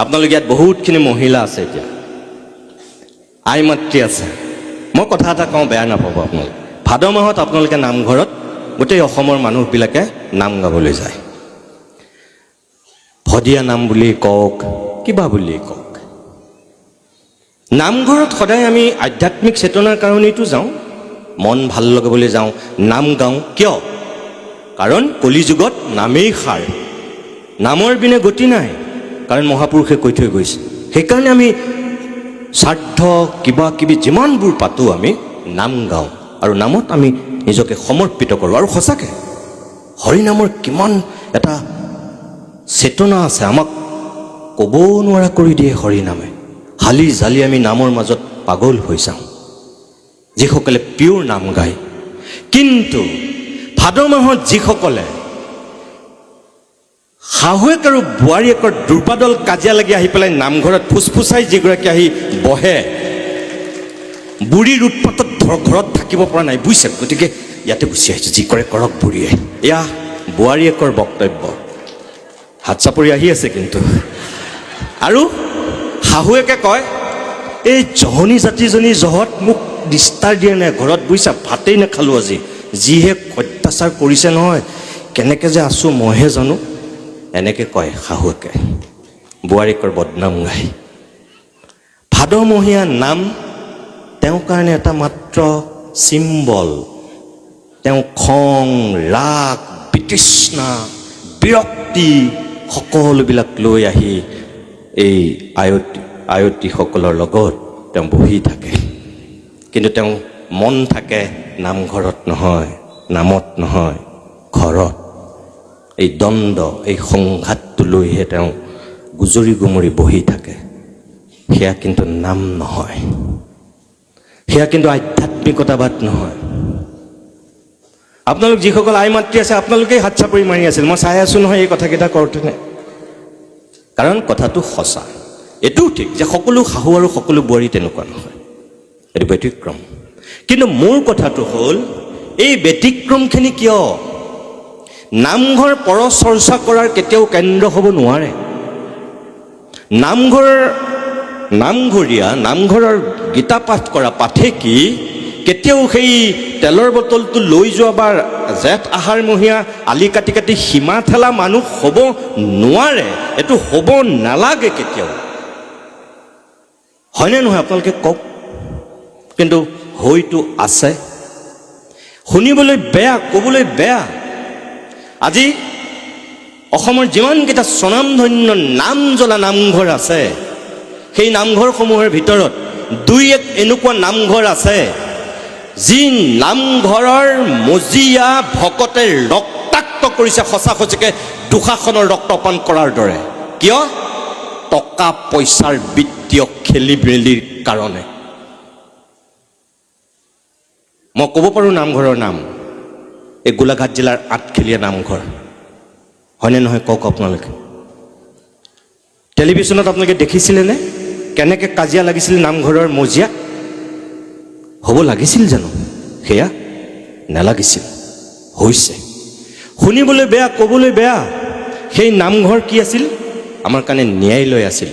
আপোনালোকে ইয়াত বহুতখিনি মহিলা আছে, এতিয়া আই মাতৃ আছে। মই কথা এটা কওঁ, বেয়া নাপাব আপোনালোকে। ভাদ মাহত আপোনালোকে নামঘৰত গোটেই অসমৰ মানুহবিলাকে নাম গাবলৈ যায়। ভদীয়া নাম বুলি কওক, কিবা বুলি কওক, নামঘৰত সদায় আমি আধ্যাত্মিক চেতনাৰ কাৰণেইতো যাওঁ, মন ভাল লগাবলৈ যাওঁ, নাম গাওঁ। কিয়? কাৰণ কলিযুগত নামেই সাৰ, নামৰ বিনে গতি নাই, কাৰণ মহাপুৰুষে কৈ থৈ গৈছে। সেইকাৰণে আমি শ্ৰাদ্ধ কিবা কিবি যিমানবোৰ পাতোঁ, আমি নাম গাওঁ আৰু নামত আমি নিজকে সমৰ্পিত কৰোঁ। আৰু সঁচাকৈ হৰিনামৰ কিমান এটা চেতনা আছে, আমাক ক'ব নোৱাৰা কৰি দিয়ে হৰিনামে। হালি জালি আমি নামৰ মাজত পাগল হৈ যাওঁ, যিসকলে পিয়ৰ নাম গায়। কিন্তু ভাদ মাহত যিসকলে শাহুৱেক আৰু বোৱাৰীয়েকৰ দুৰ্বাদল কাজিয়া লাগি আহি পেলাই নামঘৰত ফুচফুচাই যিগৰাকী আহি বহে, বুঢ়ীৰ উৎপাতত ঘৰত থাকিব পৰা নাই বুজিছে, গতিকে ইয়াতে গুচি আহিছোঁ, যি কৰে কৰক বুঢ়ীয়ে। এয়া বোৱাৰীয়েকৰ বক্তব্য। হাত চাপৰি আহি আছে কিন্তু। আৰু শাহুৱেকে কয়, এই জহনী জাতিজনী জহত মোক নিস্তাৰ দিয়ে নাই ঘৰত বুজিছা, ভাতেই নাখালোঁ আজি, যিহে অত্যাচাৰ কৰিছে নহয়, কেনেকৈ যে আছোঁ মইহে জানো, এনেকৈ কয় শাহুৱেকে বোৱাৰীয়েকৰ বদনাম গাই। ভাদমহীয়া নাম তেওঁৰ কাৰণে এটা মাত্ৰ চিম্বল। তেওঁ খং, ৰাগ, বিতৃষ্ণা, বিৰক্তি সকলোবিলাক লৈ আহি এই আয়তীসকলৰ লগত তেওঁ বহি থাকে। কিন্তু তেওঁ মন থাকে নামঘৰত নহয়, নামত নহয়, ঘৰত। এই দ্বন্দ্ব, এই সংঘাতটো লৈহে তেওঁ গুজৰি গুমৰি বহি থাকে। সেয়া কিন্তু নাম নহয়, সেয়া কিন্তু আধ্যাত্মিকতাবাদ নহয়। আপোনালোক যিসকল আই মাতৃ আছে, আপোনালোকেই হাত চাপৰি মাৰি আছিল, মই চাই আছোঁ নহয় এই কথাকেইটা কৰোঁতেনে। কাৰণ কথাটো সঁচা। এইটোও ঠিক যে সকলো শাহু আৰু সকলো বোৱাৰী তেনেকুৱা নহয়, এইটো ব্যতিক্ৰম। কিন্তু মোৰ কথাটো হ'ল, এই ব্যতিক্ৰমখিনি কিয়? নামঘৰ পৰচৰ্চা কৰাৰ কেতিয়াও কেন্দ্ৰ হ'ব নোৱাৰে। নামঘৰীয়া, নামঘৰৰ গীতা পাঠ কৰা পাঠে কি কেতিয়াও সেই তেলৰ বটলটো লৈ যোৱা বা জেঠ আহাৰমহীয়া আলি কাটি কাটি সীমা ঠেলা মানুহ হ'ব নোৱাৰে, এইটো হ'ব নালাগে কেতিয়াও। হয়নে নহয় আপোনালোকে কওক? কিন্তু হয়তো আছে। শুনিবলৈ বেয়া, ক'বলৈ বেয়া। আজি অসমৰ যিমানকেইটা স্বনামধন্য নাম জ্বলা নামঘৰ আছে, সেই নামঘৰসমূহৰ ভিতৰত দুই এক এনেকুৱা নামঘৰ আছে যি নামঘৰৰ মজিয়া ভকতে ৰক্তাক্ত কৰিছে, সঁচা সঁচিকে দুঃশাসনৰ ৰক্তপান কৰাৰ দৰে। কিয়? টকা পইচাৰ বিত্তীয় খেলি মেলিৰ কাৰণে। মই ক'ব পাৰোঁ নামঘৰৰ নাম, এই গোলাঘাট জিলাৰ আঠখেলীয়া নামঘৰ। হয়নে নহয় কওক আপোনালোকে? টেলিভিশ্যনত আপোনালোকে দেখিছিলেনে কেনেকৈ কাজিয়া লাগিছিল নামঘৰৰ মজিয়া? হ'ব লাগিছিল জানো? সেয়া নালাগিছিল, হৈছে। শুনিবলৈ বেয়া, ক'বলৈ বেয়া। সেই নামঘৰ কি আছিল? আমাৰ কাৰণে ন্যায়ালয় আছিল।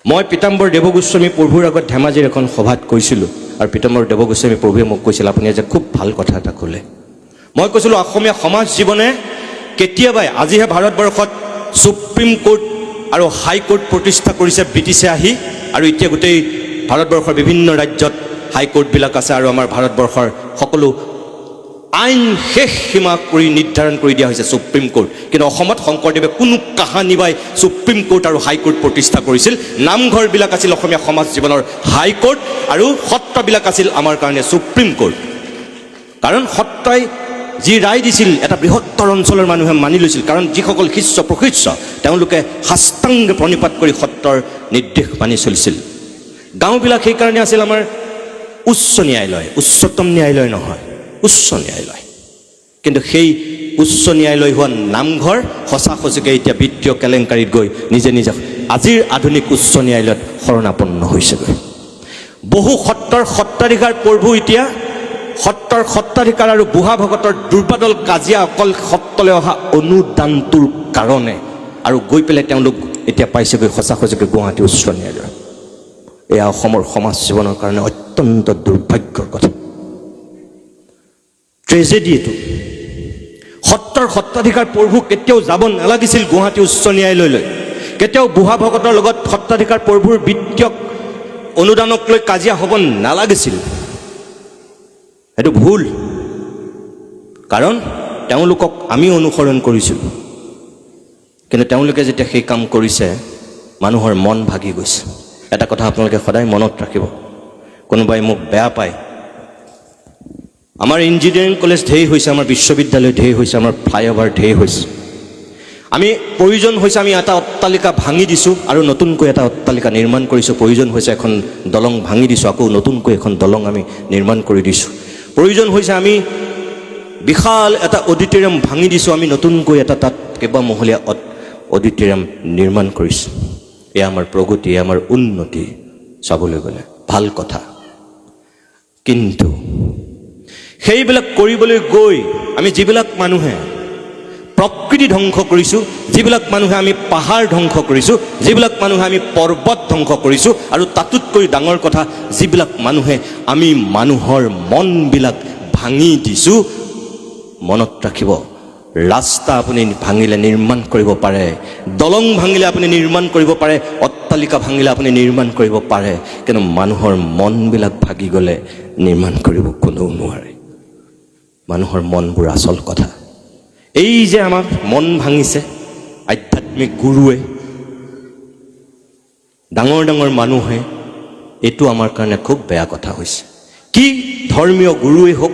মই পীতাম্বৰ দেৱগোস্বামী প্ৰভুৰ আগত ধেমাজিৰ এখন সভাত কৈছিলোঁ, আৰু পীতাম্বৰ দেৱগোস্বামী প্ৰভুৱে মোক কৈছিল, আপুনি যে খুব ভাল কথা এটা ক'লে। মই কৈছিলোঁ, অসমীয়া সমাজ জীৱনে কেতিয়াবাই, আজিহে ভাৰতবৰ্ষত সুপ্ৰিম কোৰ্ট আৰু হাইকোৰ্ট প্ৰতিষ্ঠা কৰিছে ব্ৰিটিছে আহি, আৰু এতিয়া গোটেই ভাৰতবৰ্ষৰ বিভিন্ন ৰাজ্যত হাইকোৰ্টবিলাক আছে, আৰু আমাৰ ভাৰতবৰ্ষৰ সকলো আইন শেষ সীমা কৰি নিৰ্ধাৰণ কৰি দিয়া হৈছে সুপ্ৰিম কোৰ্ট। কিন্তু অসমত শংকৰদেৱে কোনো কাহানি বাই সুপ্ৰিম কোৰ্ট আৰু হাইকোৰ্ট প্ৰতিষ্ঠা কৰিছিল। নামঘৰবিলাক আছিল অসমীয়া সমাজ জীৱনৰ হাইকোৰ্ট, আৰু সত্ৰবিলাক আছিল আমাৰ কাৰণে সুপ্ৰিম কোৰ্ট। কাৰণ সত্ৰই যি ৰায় দিছিল এটা বৃহত্তৰ অঞ্চলৰ মানুহে মানি লৈছিল। কাৰণ যিসকল শিষ্য প্ৰশিষ্য তেওঁলোকে সাষ্টাংগ প্ৰণিপাত কৰি সত্ৰৰ নিৰ্দেশ মানি চলিছিল। গাঁওবিলাক সেইকাৰণে আছিল আমাৰ উচ্চ ন্যায়ালয়, উচ্চতম ন্যায়ালয় নহয়, উচ্চ ন্যায়ালয়। কিন্তু সেই উচ্চ ন্যায়ালয় হোৱা নামঘৰ সঁচা সঁচিকে এতিয়া বিত্তীয় কেলেংকাৰীত গৈ নিজে নিজে আজিৰ আধুনিক উচ্চ ন্যায়ালয়ত শৰণাপন্ন হৈছেগৈ। বহু সত্ৰৰ সত্ৰাধিকাৰ প্ৰভু এতিয়া সত্ৰৰ সত্ৰাধিকাৰ আৰু বুঢ়া ভকতৰ দুৰ্বাদল কাজিয়া অকল সত্ৰলৈ অহা অনুদানটোৰ কাৰণে, আৰু গৈ পেলাই তেওঁলোক এতিয়া পাইছেগৈ সঁচা সঁচিকে গুৱাহাটী উচ্চ ন্যায়ালয়। এয়া অসমৰ সমাজ জীৱনৰ কাৰণে অত্যন্ত দুৰ্ভাগ্যৰ কথা, ট্ৰেজেডি এইটো। সত্ৰৰ সত্ৰাধিকাৰ প্ৰভু কেতিয়াও যাব নালাগিছিল গুৱাহাটী উচ্চ ন্যায়ালয়লৈ। কেতিয়াও বুঢ়া ভকতৰ লগত সত্ৰাধিকাৰ প্ৰভুৰ বিত্তীয় অনুদানক লৈ কাজিয়া হ'ব নালাগিছিল। সেইটো ভুল। কাৰণ তেওঁলোকক আমি অনুসৰণ কৰিছিলোঁ, কিন্তু তেওঁলোকে যেতিয়া সেই কাম কৰিছে মানুহৰ মন ভাগি গৈছে। এটা কথা আপোনালোকে সদায় মনত ৰাখিব, কোনোবাই মোক বেয়া পায়, আমাৰ ইঞ্জিনিয়াৰিং কলেজ ঢেৰ হৈছে, আমাৰ বিশ্ববিদ্যালয় ঢেৰ হৈছে, আমাৰ ফ্লাইঅভাৰ ঢেৰ হৈছে। আমি প্ৰয়োজন হৈছে আমি এটা অট্টালিকা ভাঙি দিছোঁ আৰু নতুনকৈ এটা অট্টালিকা নিৰ্মাণ কৰিছোঁ। প্ৰয়োজন হৈছে এখন দলং ভাঙি দিছোঁ, আকৌ নতুনকৈ এখন দলং আমি নিৰ্মাণ কৰি দিছোঁ। প্ৰয়োজন হৈছে আমি বিশাল এটা অডিটৰিয়াম ভাঙি দিছোঁ, আমি নতুনকৈ এটা তাত কেইবামহলীয়া অডিটৰিয়াম নিৰ্মাণ কৰিছোঁ। এয়া আমাৰ প্ৰগতি, এয়া আমাৰ উন্নতি। চাবলৈ গ'লে ভাল কথা, কিন্তু সেইবিলাক কৰিবলৈ গৈ আমি যিবিলাক মানুহে প্ৰকৃতি ধ্বংস কৰিছোঁ, যিবিলাক মানুহে আমি পাহাৰ ধ্বংস কৰিছোঁ, যিবিলাক মানুহে আমি পৰ্বত ধ্বংস কৰিছোঁ, আৰু তাতোতকৈ ডাঙৰ কথা যিবিলাক মানুহে আমি মানুহৰ মনবিলাক ভাঙি দিছোঁ। মনত ৰাখিব, ৰাস্তা আপুনি ভাঙিলে নিৰ্মাণ কৰিব পাৰে, দলং ভাঙিলে আপুনি নিৰ্মাণ কৰিব পাৰে, অট্টালিকা ভাঙিলে আপুনি নিৰ্মাণ কৰিব পাৰে, কিন্তু মানুহৰ মনবিলাক ভাগি গ'লে নিৰ্মাণ কৰিব কোনেও নোৱাৰে। মানুহৰ মনবোৰ আচল কথা। এই যে আমাৰ মন ভাঙিছে আধ্যাত্মিক গুৰুৱে, ডাঙৰ ডাঙৰ মানুহে, এইটো আমাৰ কাৰণে খুব বেয়া কথা হৈছে। কি ধৰ্মীয় গুৰুৱেই হওক,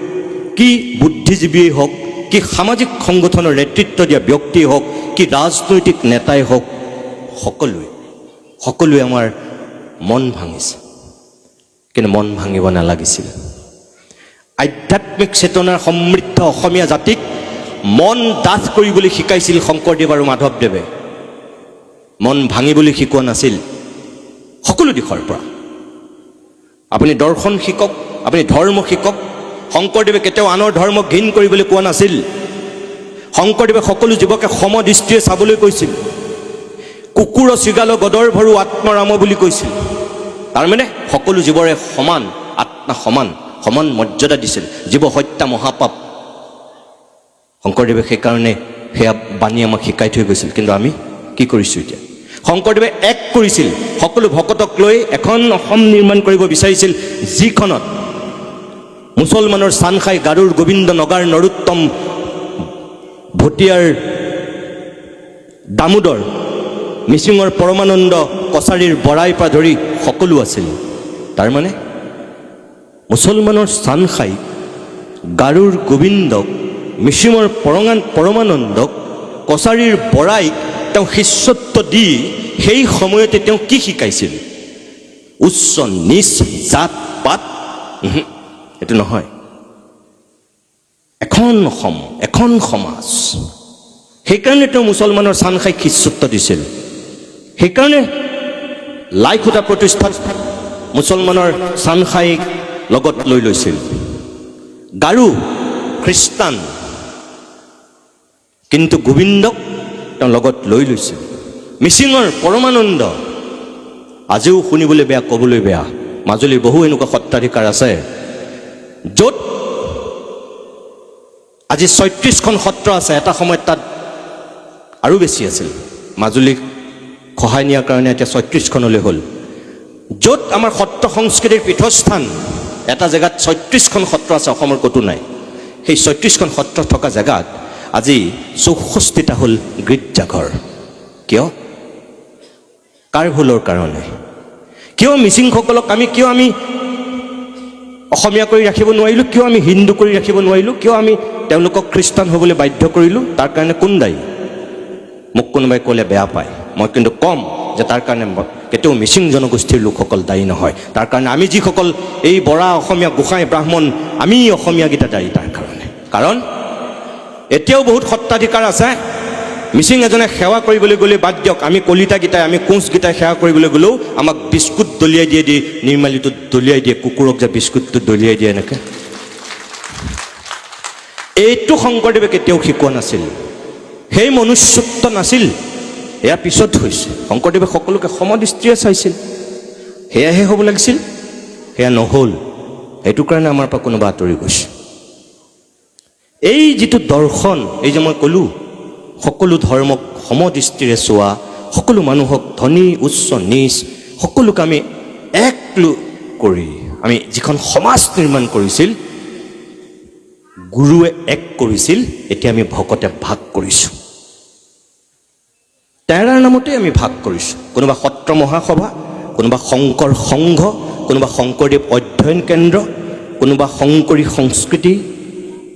কি বুদ্ধিজীৱীয়েই হওক, কি সামাজিক সংগঠনৰ নেতৃত্ব দিয়া ব্যক্তিয়েই হওক, কি ৰাজনৈতিক নেতাই হওক, সকলোৱে আমাৰ মন ভাঙিছে। কিন্তু মন ভাঙিব নালাগিছিল। আধ্যাত্মিক চেতনাৰ সমৃদ্ধ অসমীয়া জাতিক মন ডাঠ কৰিবলৈ শিকাইছিল শংকৰদেৱ আৰু মাধৱদেৱে। মন ভাঙিবলৈ শিকোৱা নাছিল সকলো দিশৰ পৰা। আপুনি দৰ্শন শিকক, আপুনি ধৰ্ম শিকক। শংকৰদেৱে কেতিয়াও আনৰ ধৰ্মক ঘীন কৰিবলৈ কোৱা নাছিল। শংকৰদেৱে সকলো জীৱকে সমদৃষ্টিৰে চাবলৈ কৈছিল। কুকুৰ চিগাল গদৰ ভৰু আত্মৰাম বুলি কৈছিল। তাৰমানে সকলো জীৱৰে সমান আত্মা, সমান মৰ্যাদা দিছিল। জীৱ হত্যা মহাপাপ। শংকৰদেৱে সেইকাৰণে সেয়া বাণী আমাক শিকাই থৈ গৈছিল। কিন্তু আমি কি কৰিছোঁ এতিয়া? শংকৰদেৱে এক কৰিছিল, সকলো ভকতক লৈ এখন অসম নিৰ্মাণ কৰিব বিচাৰিছিল, যিখনত মুছলমানৰ চানখাই, গাৰুৰ গোবিন্দ, নগাৰ নৰোত্তম, ভটিয়াৰ দামোদৰ, মিচিঙৰ পৰমানন্দ, কছাৰীৰ বৰাই পৰা ধৰি সকলো আছিল। তাৰমানে মুছলমানৰ চানখাই, গাৰুৰ গোবিন্দক, মিচিঙৰ পৰমানন্দক, কছাৰীৰ বৰাইক তেওঁ শিষ্যত্ব দি সেই সময়তে তেওঁ কি শিকাইছিল? উচ্চ নিচ জাত পাত, এইটো নহয়। এখন অসম, এখন সমাজ। সেইকাৰণে তেওঁ মুছলমানৰ চানখাইক শিষ্যত্ব দিছিল। সেইকাৰণে লাই খুঁটা প্ৰতিষ্ঠাত মুছলমানৰ চানখাইক লগত লৈ লৈছিল। গাৰো খ্ৰীষ্টান, কিন্তু গোবিন্দক তেওঁ লগত লৈ লৈছিল। মিচিঙৰ পৰমানন্দ, আজিও শুনিবলৈ বেয়া, ক'বলৈ বেয়া, মাজুলীৰ বহু এনেকুৱা সত্ৰাধিকাৰ আছে য'ত আজি ৩৬খন সত্ৰ আছে। এটা সময়ত তাত আৰু বেছি আছিল। মাজুলীক সহায় নিয়াৰ কাৰণে এতিয়া ৩৬খনলৈ হ'ল। য'ত আমাৰ সত্ৰ সংস্কৃতিৰ পীঠস্থান, এটা জেগাত ৩৬খন সত্ৰ আছে, অসমৰ ক'তো নাই। সেই ৩৬খন সত্ৰ থকা জেগাত আজি ৬৪টা হ'ল গীৰ্জাঘৰ। কিয়? কাৰ ভুলৰ কাৰণে? কিয় মিচিংসকলক কিয় আমি অসমীয়া কৰি ৰাখিব নোৱাৰিলোঁ? কিয় আমি হিন্দু কৰি ৰাখিব নোৱাৰিলোঁ? কিয় আমি তেওঁলোকক খ্ৰীষ্টান হ'বলৈ বাধ্য কৰিলোঁ? তাৰ কাৰণে কোন দায়ী? মোক কোনোবাই ক'লে বেয়া পায়, মই কিন্তু ক'ম যে তাৰ কাৰণে কেতিয়াও মিচিং জনগোষ্ঠীৰ লোকসকল দায়ী নহয়। তাৰ কাৰণে আমি যিসকল এই বৰা অসমীয়া, গোসাঁই, ব্ৰাহ্মণ, আমি অসমীয়াকেইটা দায়ী তাৰ কাৰণে। কাৰণ এতিয়াও বহুত সত্ৰাধিকাৰ আছে। মিচিং এজনে সেৱা কৰিবলৈ গ'লে বাদ দিয়ক, আমি কলিতাকেইটাই, আমি কোঁচকেইটাই সেৱা কৰিবলৈ গ'লেও আমাক বিস্কুট দলিয়াই দিয়ে, নিৰ্মালিটোত দলিয়াই দিয়ে, কুকুৰক যে বিস্কুটটো দলিয়াই দিয়ে এনেকৈ। এইটো শংকৰদেৱে কেতিয়াও শিকোৱা নাছিল। সেই মনুষ্যত্ব নাছিল। এয়া পিছত হৈছে। শংকৰদেৱে সকলোকে সমদৃষ্টিৰে চাইছিল। সেয়াহে হ'ব লাগিছিল, সেয়া নহ'ল। সেইটো কাৰণে আমাৰ পৰা কোনোবা আঁতৰি গৈছে। এই যিটো দৰ্শন, এই যে মই ক'লোঁ সকলো ধৰ্মক সমদৃষ্টিৰে চোৱা, সকলো মানুহক ধনী উচ্চ নিচ সকলোকে আমি এক কৰি আমি যিখন সমাজ নিৰ্মাণ কৰিছিল, গুৰুৱে এক কৰিছিল, এতিয়া আমি ভকতে ভাগ কৰিছোঁ। তেৰাৰ নামতে আমি ভাগ কৰিছোঁ। কোনোবা সত্ৰ মহাসভা, কোনোবা শংকৰ সংঘ, কোনোবা শংকৰদেৱ অধ্যয়ন কেন্দ্ৰ, কোনোবা শংকৰী সংস্কৃতি।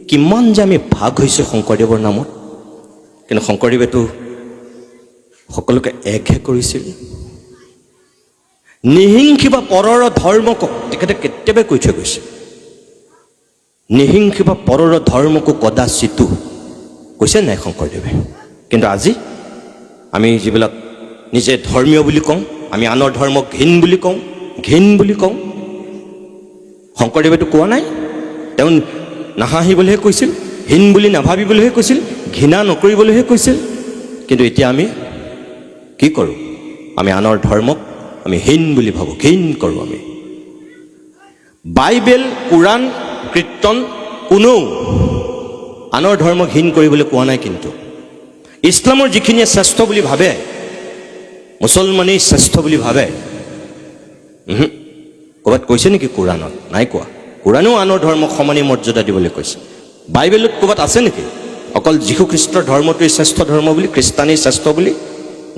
কিমান যে আমি ভাগ হৈছে শংকৰদেৱৰ নামত। কিন্তু শংকৰদেৱেতো সকলোকে একহে কৰিছিল। নিহিংসিবা পৰৰ ধৰ্মক তেখেতে কেতিয়াবা কৈ থৈ গৈছে। নিহিংসিবা পৰৰ ধৰ্মকো কদাচিতো, কৈছে নাই শংকৰদেৱে? কিন্তু আজি আমি যিবিলাক নিজে ধৰ্মীয় বুলি কওঁ, আমি আনৰ ধৰ্মক ঘীন বুলি কওঁ। শংকৰদেৱেতো কোৱা নাই, তেওঁ নাহাঁহিবলৈহে কৈছিল, হীন বুলি নাভাবিবলৈহে কৈছিল, ঘৃণা নকৰিবলৈহে কৈছিল। কিন্তু এতিয়া আমি কি কৰোঁ? আমি আনৰ ধৰ্মক আমি হীন বুলি ভাবোঁ, ঘৃণ কৰোঁ আমি। বাইবেল, কোৰাণ, কীৰ্তন কোনেও আনৰ ধৰ্মক হীন কৰিবলৈ কোৱা নাই। কিন্তু ইছলামৰ যিখিনিয়ে শ্ৰেষ্ঠ বুলি ভাবে, মুছলমানেই শ্ৰেষ্ঠ বুলি ভাবে, ক'ৰবাত কৈছে নেকি কোৰাণত? নাই কোৱা। কোৰাণেও আনৰ ধৰ্মক সমানে মৰ্যাদা দিবলৈ কৈছে। বাইবেলত ক'ৰবাত আছে নেকি অকল যীশুখ্ৰীষ্টৰ ধৰ্মটোৱেই শ্ৰেষ্ঠ ধৰ্ম বুলি, খ্ৰীষ্টানেই শ্ৰেষ্ঠ বুলি?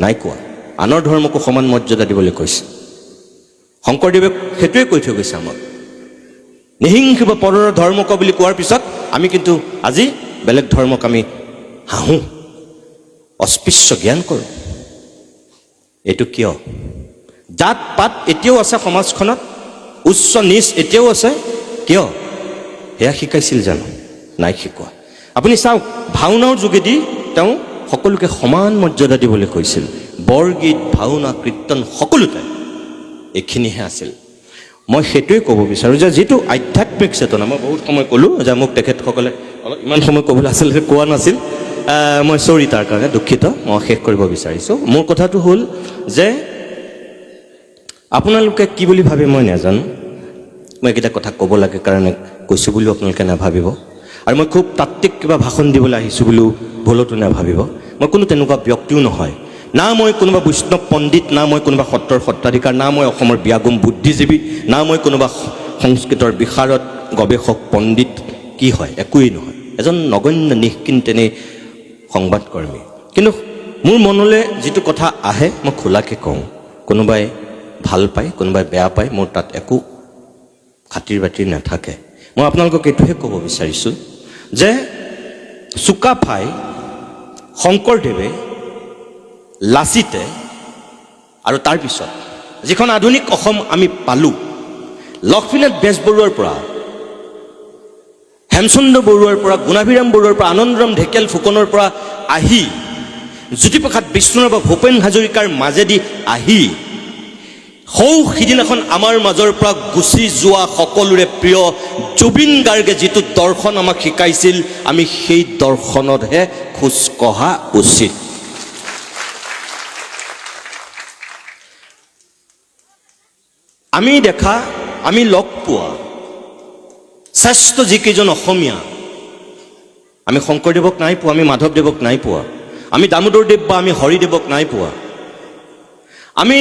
নাই কোৱা। আনৰ ধৰ্মকো সমান মৰ্যাদা দিবলৈ কৈছে। শংকৰদেৱে সেইটোৱে কৈ থৈ গৈছে আমাক। নিহিংসিব পৰৰ ধৰ্মক বুলি কোৱাৰ পিছত আমি কিন্তু আজি বেলেগ ধৰ্মক আমি হাঁহোঁ, অস্পৃশ্য জ্ঞান কৰোঁ। এইটো কিয়? জাত পাত এতিয়াও আছে সমাজখনত, উচ্চ নিচ এতিয়াও আছে। কিয়? সেয়া শিকাইছিল জানো? নাই শিকোৱা। আপুনি চাওক, ভাওনাৰ যোগেদি তেওঁ সকলোকে সমান মৰ্যাদা দিবলৈ কৈছিল। বৰগীত, ভাওনা, কীৰ্তন সকলোতে এইখিনিহে আছিল। মই সেইটোৱে ক'ব বিচাৰোঁ যে যিটো আধ্যাত্মিক চেতনা, মই বহুত সময় ক'লোঁ যে মোক তেখেতসকলে অলপ ইমান সময় ক'বলৈ আচলতে কোৱা নাছিল, মই চৰি তাৰ কাৰণে দুখিত। মই শেষ কৰিব বিচাৰিছোঁ। মোৰ কথাটো হ'ল যে আপোনালোকে কি বুলি ভাবে মই নাজানো, মই এইকেইটা কথা ক'ব লাগে কাৰণে কৈছোঁ বুলিও আপোনালোকে নাভাবিব, আৰু মই খুব তাত্ত্বিক কিবা ভাষণ দিবলৈ আহিছোঁ বুলিও ভুলতো নাভাবিব। মই কোনো তেনেকুৱা ব্যক্তিও নহয়, না মই কোনোবা বৈষ্ণৱ পণ্ডিত, না মই কোনোবা সত্ৰৰ সত্ৰাধিকাৰ, না মই অসমৰ বিয়াগোম বুদ্ধিজীৱী, না মই কোনোবা সংস্কৃতৰ বিশাৰদ গৱেষক পণ্ডিত। কি হয়? একোৱেই নহয়, এজন নগণ্য নিষ্কিন তেনেই সংবাদকৰ্মী। কিন্তু মোৰ মনলৈ যিটো কথা আহে মই খোলাকৈ কওঁ। কোনোবাই ভাল পায়, কোনোবাই বেয়া পায়, মোৰ তাত একো খাতিৰ বাতিৰ নাথাকে। মই আপোনালোকক এইটোহে ক'ব বিচাৰিছোঁ যে চুকাফাই, শংকৰদেৱে, লাচিতে আৰু তাৰপিছত যিখন আধুনিক অসম আমি পালোঁ, লক্ষ্মীনাথ বেজবৰুৱাৰ পৰা, হেমচন্দ্ৰ বৰুৱাৰ পৰা, গুণাভিৰাম বৰুৱাৰ পৰা, আনন্দৰাম ঢেকীয়াল ফুকনৰ পৰা আহি, জ্যোতিপ্ৰসাদ বিষ্ণুৰাভ বা ভূপেন হাজৰিকাৰ মাজেদি আহি, সিদিনাখন আমাৰ মাজৰ পৰা গুচি যোৱা সকলোৰে প্ৰিয় জুবিন গাৰ্গে যিটো দৰ্শন আমাক শিকাইছিল, আমি সেই দৰ্শনতহে খোজ কঢ়া উচিত। আমি দেখা, আমি লগ পোৱা শ্ৰেষ্ঠ যিকেইজন অসমীয়া, আমি শংকৰদেৱক নাই পোৱা, আমি মাধৱদেৱক নাই পোৱা, আমি দামোদৰদেৱ বা আমি হৰিদেৱক নাই পোৱা, আমি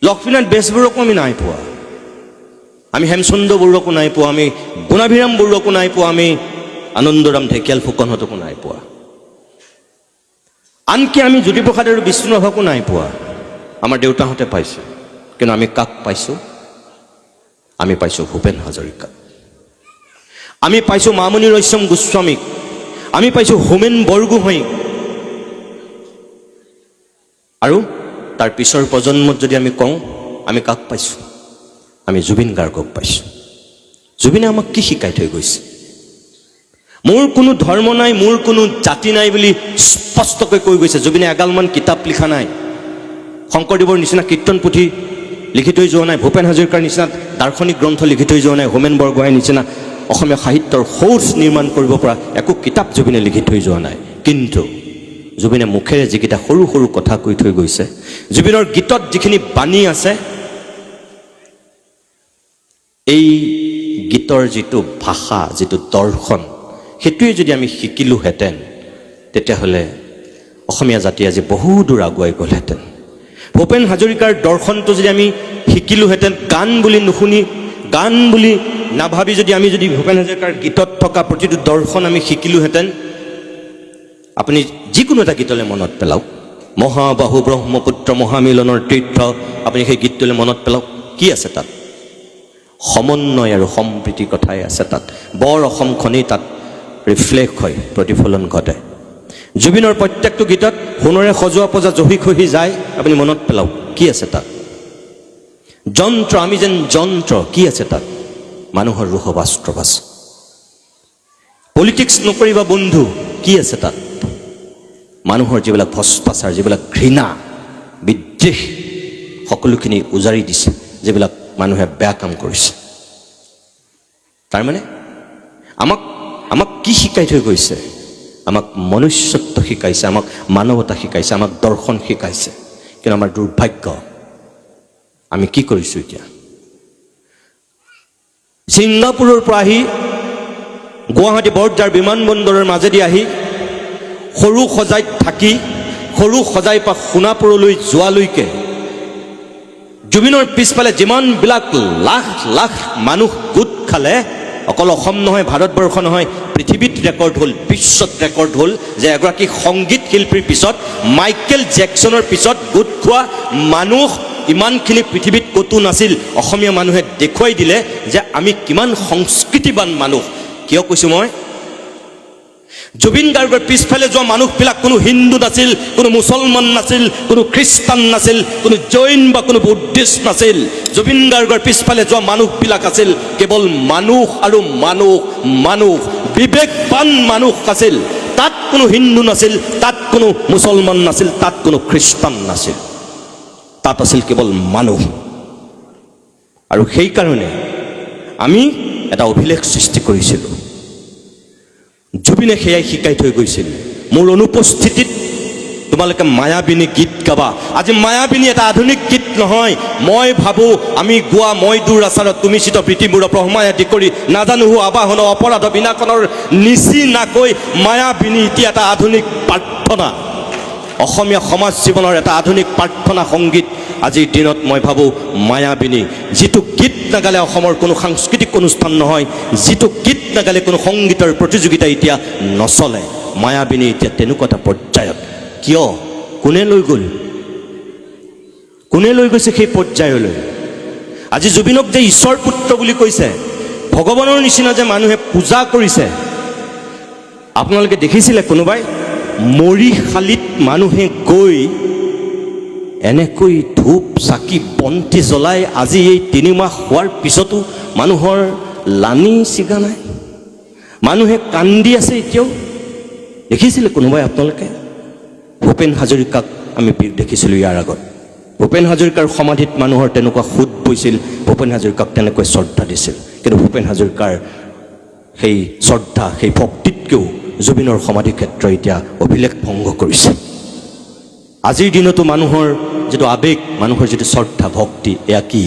লক্ষ্মীনাথ বেজবৰুৱাকো আমি নাই পোৱা, আমি হেমচন্দ্ৰ বৰুৱাকো নাই পোৱা, আমি গুণাভিৰাম বৰুৱাকো নাই পোৱা, আমি আনন্দৰাম ঢেকীয়াল ফুকনহঁতকো নাই পোৱা, আনকি আমি জ্যোতিপ্ৰসাদ আৰু বিষ্ণুৰাভকো নাই পোৱা। আমাৰ দেউতাহঁতে পাইছে। কিন্তু আমি কাক পাইছোঁ? আমি পাইছোঁ ভূপেন হাজৰিকাক, আমি পাইছোঁ মামণি ৰয়ছম গোস্বামীক, আমি পাইছোঁ হোমেন বৰগোহাঁইক, আৰু তাৰ পিছৰ প্ৰজন্মত যদি আমি কওঁ আমি কাক পাইছোঁ? আমি জুবিন গাৰ্গক পাইছোঁ। জুবিনে আমাক কি শিকাই থৈ গৈছে? মোৰ কোনো ধৰ্ম নাই, মোৰ কোনো জাতি নাই বুলি স্পষ্টকৈ কৈ গৈছে। জুবিনে এগালমান কিতাপ লিখা নাই, শংকৰদেৱৰ নিচিনা কীৰ্তন পুথি লিখি থৈ যোৱা নাই, ভূপেন হাজৰিকাৰ নিচিনা দাৰ্শনিক গ্ৰন্থ লিখি থৈ যোৱা নাই, হোমেন বৰগোহাঁইৰ নিচিনা অসমীয়া সাহিত্যৰ সৌজ নিৰ্মাণ কৰিব পৰা একো কিতাপ জুবিনে লিখি থৈ যোৱা নাই। কিন্তু জুবিনে মুখেৰে যিকেইটা সৰু সৰু কথা কৈ থৈ গৈছে, জুবিনৰ গীতত যিখিনি বাণী আছে, এই গীতৰ যিটো ভাষা, যিটো দৰ্শন, সেইটোৱে যদি আমি শিকিলোহেঁতেন, তেতিয়াহ'লে অসমীয়া জাতি আজি বহু দূৰ আগুৱাই গ'লহেঁতেন। ভূপেন হাজৰিকাৰ দৰ্শনটো যদি আমি শিকিলোহেঁতেন, গান বুলি নুশুনি, গান বুলি নাভাবি যদি আমি যদি ভূপেন হাজৰিকাৰ গীতত থকা প্ৰতিটো দৰ্শন আমি শিকিলোহেঁতেন, আপুনি যিকোনো এটা গীতলৈ মনত পেলাওক, মহাবাহু ব্ৰহ্মপুত্ৰ মহামিলনৰ তীৰ্থ, আপুনি সেই গীতটোলৈ মনত পেলাওক, কি আছে তাত? সমন্বয় আৰু সম্প্ৰীতিৰ কথাই আছে তাত। বৰ অসমখনেই তাত ৰিফ্লেক্ট হয়, প্ৰতিফলন ঘটে। জুবিনৰ প্ৰত্যেকটো গীতত সোণৰে সজোৱা পজা জহি খহি যায়, আপুনি মনত পেলাওক, কি আছে তাত? যন্ত্ৰ, আমি যেন যন্ত্ৰ, কি আছে তাত? মানুহৰ ৰুহ বাস্ত্ৰবাস। পলিটিক্স নকৰিবা বন্ধু, কি আছে তাত? মানুহৰ যিবিলাক ভ্ৰষ্টাচাৰ, যিবিলাক ঘৃণা, বিদ্বেষ, সকলোখিনি উজাৰি দিছে, যিবিলাক মানুহে বেয়া কাম কৰিছে। তাৰমানে আমাক আমাক কি শিকাই থৈ গৈছে? আমাক মনুষ্যত্ব শিকাইছে, আমাক মানৱতা শিকাইছে, আমাক দৰ্শন শিকাইছে। কিন্তু আমাৰ দুৰ্ভাগ্য, আমি কি কৰিছোঁ এতিয়া? ছিংগাপুৰৰ পৰা আহি গুৱাহাটী বৰঝাৰ বিমানবন্দৰৰ মাজেদি আহি সৰু সজাইত থাকি সৰু সজাইৰ পৰা সোণাপুৰলৈ যোৱালৈকে জুবিনৰ পিছফালে যিমানবিলাক লাখ লাখ মানুহ গোট খালে, অকল অসম নহয়, ভাৰতবৰ্ষ নহয়, পৃথিৱীত ৰেকৰ্ড হ'ল, বিশ্বত ৰেকৰ্ড হ'ল যে এগৰাকী সংগীত শিল্পীৰ পিছত, মাইকেল জেকছনৰ পিছত গোট খোৱা মানুহ ইমানখিনি পৃথিৱীত ক'তো নাছিল। অসমীয়া মানুহে দেখুৱাই দিলে যে আমি কিমান সংস্কৃতিবান মানুহ। কিয় কৈছোঁ মই? জুবিন গাৰ্গৰ পিছফালে যোৱা মানুহবিলাক কোনো হিন্দু নাছিল, কোনো মুছলমান নাছিল, কোনো খ্ৰীষ্টান নাছিল, কোনো জৈন বা কোনো বুদ্ধিষ্ট নাছিল। জুবিন গাৰ্গৰ পিছফালে যোৱা মানুহবিলাক আছিল কেৱল মানুহ আৰু মানুহ, মানুহ, বিবেকবান মানুহ আছিল। তাত কোনো হিন্দু নাছিল, তাত কোনো মুছলমান নাছিল, তাত কোনো খ্ৰীষ্টান নাছিল, তাত আছিল কেৱল মানুহ। আৰু সেইকাৰণে আমি এটা অভিলেখ সৃষ্টি কৰিছিলোঁ। জুবিনে সেয়াই শিকাই থৈ গৈছিল। মোৰ অনুপস্থিতিত তোমালোকে মায়াবিনী গীত গাবা। আজি মায়াবিনী এটা আধুনিক গীত নহয়। মই ভাবোঁ আমি গোৱা মই দূৰ আচাৰত তুমি চিত প্ৰীতিমূৰ প্ৰহমাই আদি কৰি নাজানো হো আবাহন অপৰাধ বিনাশনৰ নিচিনাকৈ মায়াবিনী এতিয়া এটা আধুনিক প্ৰাৰ্থনা, অসমীয়া সমাজ জীৱনৰ এটা আধুনিক প্ৰাৰ্থনা সংগীত। আজিৰ দিনত মই ভাবোঁ মায়াবিনী, যিটো গীত নাগালে অসমৰ কোনো সাংস্কৃতিক অনুষ্ঠান নহয়, যিটো গীত নাগালে কোনো সংগীতৰ প্ৰতিযোগিতা এতিয়া নচলে, মায়াবিনী এতিয়া তেনেকুৱা এটা পৰ্যায়ত। কিয়? কোনে লৈ গ'ল? কোনে লৈ গৈছে সেই পৰ্যায়লৈ? আজি জুবিনক যে ঈশ্বৰ পুত্ৰ বুলি কৈছে, ভগৱানৰ নিচিনা যে মানুহে পূজা কৰিছে, আপোনালোকে দেখিছিলে কোনোবাই? মৰিশালিত মানুহে গৈ এনেকৈ ধূপ চাকি বন্তি জ্বলাই আজি এই 3 মাহ হোৱাৰ পিছতো মানুহৰ লানি চিগা নাই, মানুহে কান্দি আছে এতিয়াও। দেখিছিলে কোনোবাই আপোনালোকে? ভূপেন হাজৰিকাক আমি দেখিছিলোঁ ইয়াৰ আগত। ভূপেন হাজৰিকাৰ সমাধিত মানুহৰ তেনেকুৱা সোঁত বৈছিল, ভূপেন হাজৰিকাক তেনেকৈ শ্ৰদ্ধা দিছিল। কিন্তু ভূপেন হাজৰিকাৰ সেই শ্ৰদ্ধা, সেই ভক্তিতকৈও জুবিনৰ সমাধি ক্ষেত্ৰ এতিয়া অভিলেখ ভংগ কৰিছে। আজিৰ দিনতো মানুহৰ যিটো আৱেগ, মানুহৰ যিটো শ্ৰদ্ধা ভক্তি, এয়া কি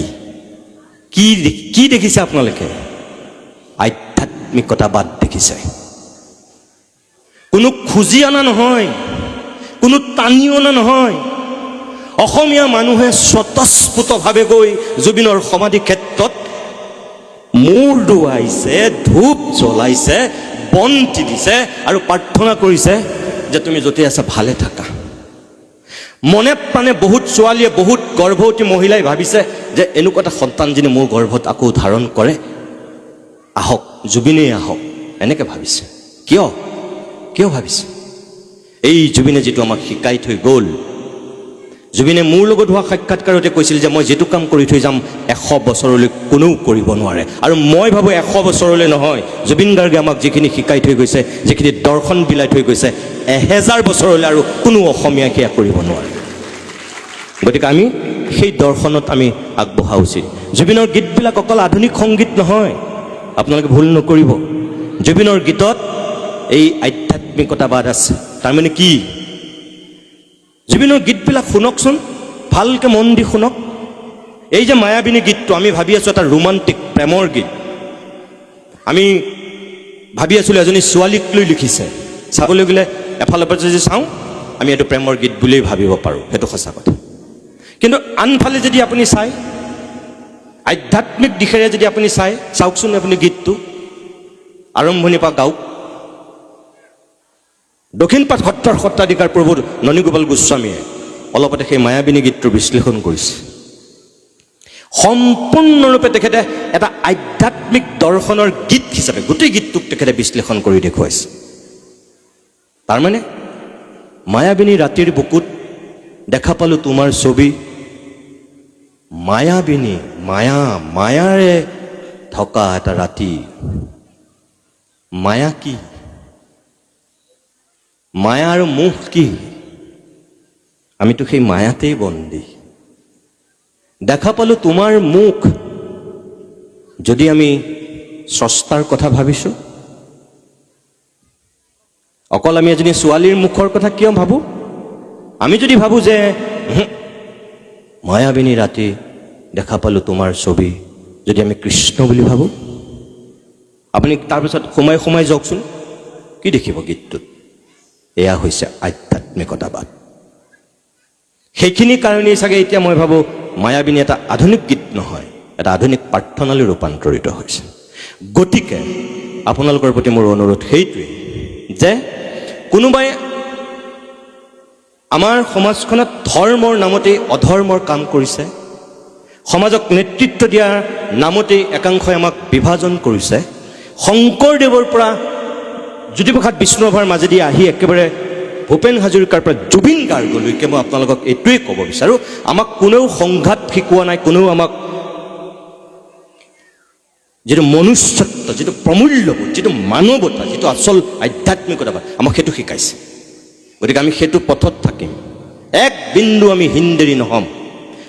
কি কি দেখিছে আপোনালোকে? আধ্যাত্মিকতাবাদ দেখিছে। কোনো খুজি অনা নহয়, কোনো টানি অনা নহয়। অসমীয়া মানুহে স্বতঃস্ফূৰ্তভাৱে গৈ জুবিনৰ সমাধি ক্ষেত্ৰত মূৰ দোৱাইছে, ধূপ জ্বলাইছে, বন্তি দিছে আৰু প্ৰাৰ্থনা কৰিছে যে তুমি য'তে আছা ভালে থাকা। মনে প্ৰাণে বহুত ছোৱালীয়ে, বহুত গৰ্ভৱতী মহিলাই ভাবিছে যে এনেকুৱা এটা সন্তান যিনি মোৰ গৰ্ভত আকৌ ধাৰণ কৰে, আহক, জুবিনেই আহক, এনেকৈ ভাবিছে। কিয়? কিয় ভাবিছে? এই জুবিনে যিটো আমাক শিকাই থৈ গ'ল। জুবিনে মোৰ লগত হোৱা সাক্ষাৎকাৰতে কৈছিল যে মই যিটো কাম কৰি থৈ যাম 100 বছৰলৈ কোনেও কৰিব নোৱাৰে। আৰু মই ভাবোঁ 100 বছৰলৈ নহয়, জুবিন গাৰ্গে আমাক যিখিনি শিকাই থৈ গৈছে, যিখিনি দৰ্শন বিলাই থৈ গৈছে, 1000 বছৰলৈ আৰু কোনো অসমীয়াই সেয়া কৰিব নোৱাৰে। গতিকে আমি সেই দৰ্শনত আমি আগবঢ়া উচিত। জুবিনৰ গীতবিলাক অকল আধুনিক সংগীত নহয়, আপোনালোকে ভুল নকৰিব। জুবিনৰ গীতত এই আধ্যাত্মিকতাবাদ আছে। তাৰমানে কি? জুবিনৰ গীতবিলাক শুনকচোন, ভালকৈ মন দি শুনক। এই যে মায়াবিনী গীতটো আমি ভাবি আছোঁ এটা ৰোমান্টিক প্ৰেমৰ গীত। আমি ভাবি আছিলোঁ এজনী ছোৱালীক লৈ লিখিছে। চাবলৈ গ'লে এফালৰ পৰা যদি চাওঁ, আমি এইটো প্ৰেমৰ গীত বুলিয়েই ভাবিব পাৰোঁ, সেইটো সঁচা কথা। কিন্তু আনফালে যদি আপুনি চায়, আধ্যাত্মিক দিশেৰে যদি আপুনি চাওকচোন আপুনি গীতটো আৰম্ভণিৰ পৰা গাওক। দক্ষিণপাট সত্ৰৰ সত্ৰাধিকাৰ প্ৰভু ননীগোপাল গোস্বামীয়ে অলপতে সেই মায়াবিনী গীতটোৰ বিশ্লেষণ কৰিছে। সম্পূৰ্ণৰূপে তেখেতে এটা আধ্যাত্মিক দৰ্শনৰ গীত হিচাপে গোটেই গীতটোক তেখেতে বিশ্লেষণ কৰি দেখুৱাইছে। তাৰমানে মায়াবিনী ৰাতিৰ বুকুত দেখা পালোঁ তোমাৰ ছবি, মায়াবিনী, মায়া, মায়াৰে থকা এটা ৰাতি। মায়া কি? মায়া আৰু মোহ কি? আমিতো সেই মায়াতেই বন্দী। দেখা পালোঁ তোমাৰ মুখ, যদি আমি স্ৰষ্টাৰ কথা ভাবিছোঁ? অকল আমি এজনী ছোৱালীৰ মুখৰ কথা কিয় ভাবোঁ? আমি যদি ভাবোঁ যে মায়াবিনী ৰাতি দেখা পালোঁ তোমাৰ ছবি, যদি আমি কৃষ্ণ বুলি ভাবোঁ, আপুনি তাৰপিছত সোমাই সোমাই যাওকচোন, কি দেখিব গীতটোত? এয়া হৈছে আধ্যাত্মিকতাবাদ। সেইখিনি কাৰণেই চাগে এতিয়া মই ভাবোঁ মায়াবিনী এটা আধুনিক গীত নহয়, এটা আধুনিক প্ৰাৰ্থনালৈ ৰূপান্তৰিত হৈছে। গতিকে আপোনালোকৰ প্ৰতি মোৰ অনুৰোধ সেইটোৱেই যে কোনোবাই আমাৰ সমাজখনত ধৰ্মৰ নামতেই অধৰ্মৰ কাম কৰিছে, সমাজক নেতৃত্ব দিয়াৰ নামতেই একাংশই আমাক বিভাজন কৰিছে, শংকৰদেৱৰ পৰা জ্যোতিপ্ৰসাদ বিষ্ণুৰাভাৰ মাজেদি আহি একেবাৰে ভূপেন হাজৰিকাৰ পৰা জুবিন গাৰ্গলৈকে মই আপোনালোকক এইটোৱেই ক'ব বিচাৰোঁ, আমাক কোনেও সংঘাত শিকোৱা নাই, কোনেও আমাক যিটো মনুষ্যত্ব, যিটো প্ৰমূল্যবোধ, যিটো মানৱতা, যিটো আচল আধ্যাত্মিকতা আমাক সেইটো শিকাইছে। গতিকে আমি সেইটো পথত থাকিম, এক বিন্দু আমি হিন্দেৰী নহ'ম।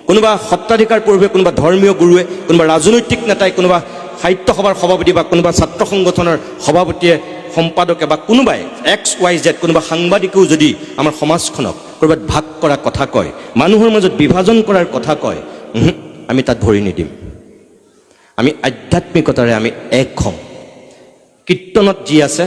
কোনোবা সত্ৰাধিকাৰ পূৰ্বে, কোনোবা ধৰ্মীয় গুৰুৱে, কোনোবা ৰাজনৈতিক নেতাই, কোনোবা সাহিত্য সভাৰ সভাপতি বা কোনোবা ছাত্ৰ সংগঠনৰ সভাপতিয়ে, সম্পাদকে বা কোনোবাই XYZ, কোনোবা সাংবাদিকেও যদি আমাৰ সমাজখনক ক'ৰবাত ভাগ কৰা কথা কয়, মানুহৰ মাজত বিভাজন কৰাৰ কথা কয়, আমি তাত ভৰি নিদিম। আমি আধ্যাত্মিকতাৰে আমি এক হ'ম। কীৰ্তনত যি আছে,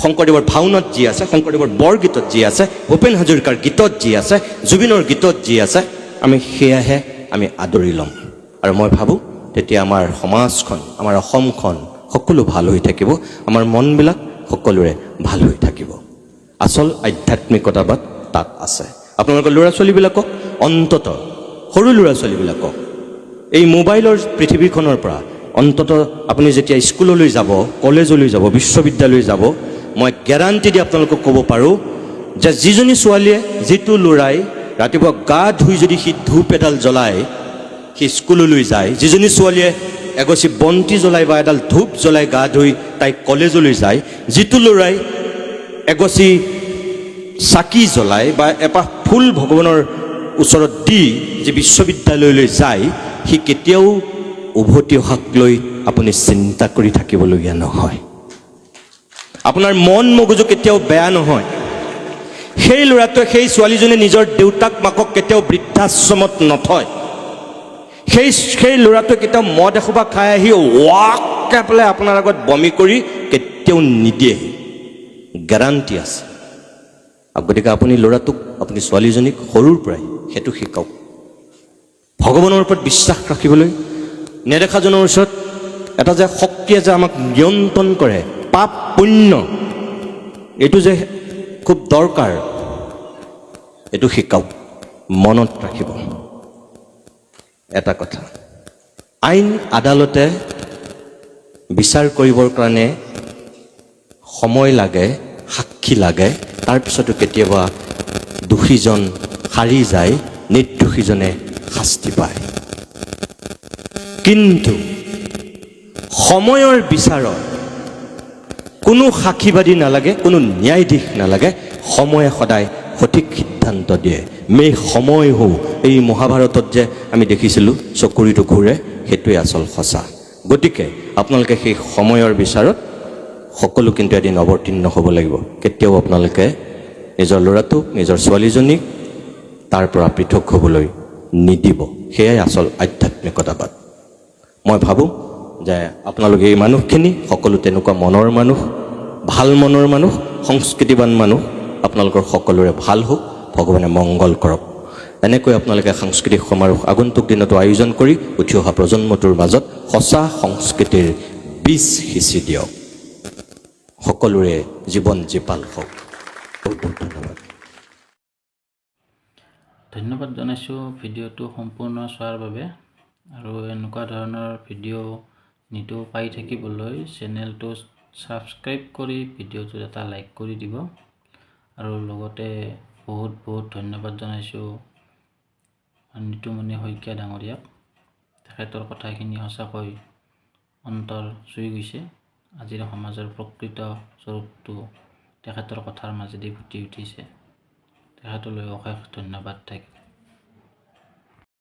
শংকৰদেৱৰ ভাওনাত যি আছে, শংকৰদেৱৰ বৰগীতত যি আছে, ভূপেন হাজৰিকাৰ গীতত যি আছে, জুবিনৰ গীতত যি আছে, আমি সেয়াহে আমি আদৰি ল'ম। আৰু মই ভাবোঁ তেতিয়া আমাৰ সমাজখন, আমাৰ অসমখন সকলো ভাল হৈ থাকিব, আমাৰ মনবিলাক সকলোৰে ভাল হৈ থাকিব। আচল আধ্যাত্মিকতাবাদ তাত আছে। আপোনালোকৰ ল'ৰা ছোৱালীবিলাকক, অন্ততঃ সৰু ল'ৰা ছোৱালীবিলাকক এই মোবাইলৰ পৃথিৱীখনৰ পৰা অন্ততঃ আপুনি যেতিয়া স্কুললৈ যাব, কলেজলৈ যাব, বিশ্ববিদ্যালয় যাব, মই গেৰাণ্টি দি আপোনালোকক ক'ব পাৰোঁ যে যিজনী ছোৱালীয়ে, যিটো ল'ৰাই ৰাতিপুৱা গা ধুই যদি সি ধূপ এডাল জ্বলাই সি স্কুললৈ যায়, যিজনী ছোৱালীয়ে এগছি বন্তি জ্বলাই বা এডাল ধূপ জ্বলাই গা ধুই তাই কলেজলৈ যায়, যিটো ল'ৰাই এগছি চাকি জ্বলাই বা এপাহ ফুল ভগৱানৰ ওচৰত দি যে বিশ্ববিদ্যালয়লৈ যায়, সি কেতিয়াও উভতি অহাক লৈ আপুনি চিন্তা কৰি থাকিবলগীয়া নহয়। আপোনাৰ মন মগজু কেতিয়াও বেয়া নহয়। সেই ল'ৰাটোৱে, সেই ছোৱালীজনী নিজৰ দেউতাক মাকক কেতিয়াও বৃদ্ধাশ্ৰমত নথয়। সেই ল'ৰাটোৱে কেতিয়াও মদ এসোপা খাই আহি ৱাককৈ পেলাই আপোনাৰ আগত বমি কৰি কেতিয়াও নিদিয়ে, গেৰাণ্টি আছে। গতিকে আপুনি ল'ৰাটোক, আপুনি ছোৱালীজনীক সৰুৰ পৰাই সেইটো শিকাওক, ভগৱানৰ ওপৰত বিশ্বাস ৰাখিবলৈ, নেদেখাজনৰ ওচৰত এটা যে শক্তিয়ে যে আমাক নিয়ন্ত্ৰণ কৰে, পাপ পুণ্য এইটো যে খুব দৰকাৰ, এইটো শিকাওক, মনত ৰাখিব। এটা কথা, আইন আদালতে বিচাৰ কৰিবৰ কাৰণে সময় লাগে, সাক্ষী লাগে, তাৰপিছতো কেতিয়াবা দোষীজন সাৰি যায়, নিৰ্দোষীজনে শাস্তি পায়। কিন্তু সময়ৰ বিচাৰত কোনো সাক্ষীবাদী নালাগে, কোনো ন্যায়াধীশ নালাগে, সময়ে সদায় সঠিক সিদ্ধান্ত দিয়ে। মে সময় হও, এই মহাভাৰতত যে আমি দেখিছিলোঁ চকুৰিটো ঘূৰে, সেইটোৱে আচল সঁচা। গতিকে আপোনালোকে সেই সময়ৰ বিচাৰত সকলো কিন্তু এদিন অৱতীৰ্ণ হ'ব লাগিব। কেতিয়াও আপোনালোকে নিজৰ ল'ৰাটোক, নিজৰ ছোৱালীজনীক তাৰ পৰা পৃথক হ'বলৈ নিদিব। সেয়াই আচল আধ্যাত্মিকতাবাদ। মই ভাবোঁ যে আপোনালোকে এই মানুহখিনি সকলো তেনেকুৱা মনৰ মানুহ, ভাল মনৰ মানুহ, সংস্কৃতিবান মানুহ, আপোনালোকৰ সকলোৰে ভাল হওক, ভগৱানে মংগল কৰক। এনেকৈ আপোনালোকে সাংস্কৃতিক সমাৰোহ আগন্তুক দিনতো আয়োজন কৰি উঠি অহা প্ৰজন্মটোৰ মাজত সঁচা সংস্কৃতিৰ বীজ সিঁচি দিয়ক। সকলোৰে জীৱন জীপাল হওক। বহুত বহুত ধন্যবাদ। ধন্যবাদ জনাইছোঁ ভিডিঅ'টো সম্পূৰ্ণ চোৱাৰ বাবে। আৰু এনেকুৱা ধৰণৰ ভিডিঅ' নিতৌ পাই থাকিবলৈ চেনেলটো ছাবস্ক্ৰাইব কৰি ভিডিঅ'টোত এটা লাইক কৰি দিব। আৰু লগতে বহুত বহুত ধন্যবাদ জনাইছোঁ নিতুমণি শইকীয়া ডাঙৰীয়াক। তেখেতৰ কথাখিনি সঁচাকৈ অন্তৰ চুই গৈছে। আজিৰ সমাজৰ প্ৰকৃত স্বৰূপটো তেখেতৰ কথাৰ মাজেদি ফুটি উঠিছে। তেখেতলৈ অশেষ ধন্যবাদ থাকিল।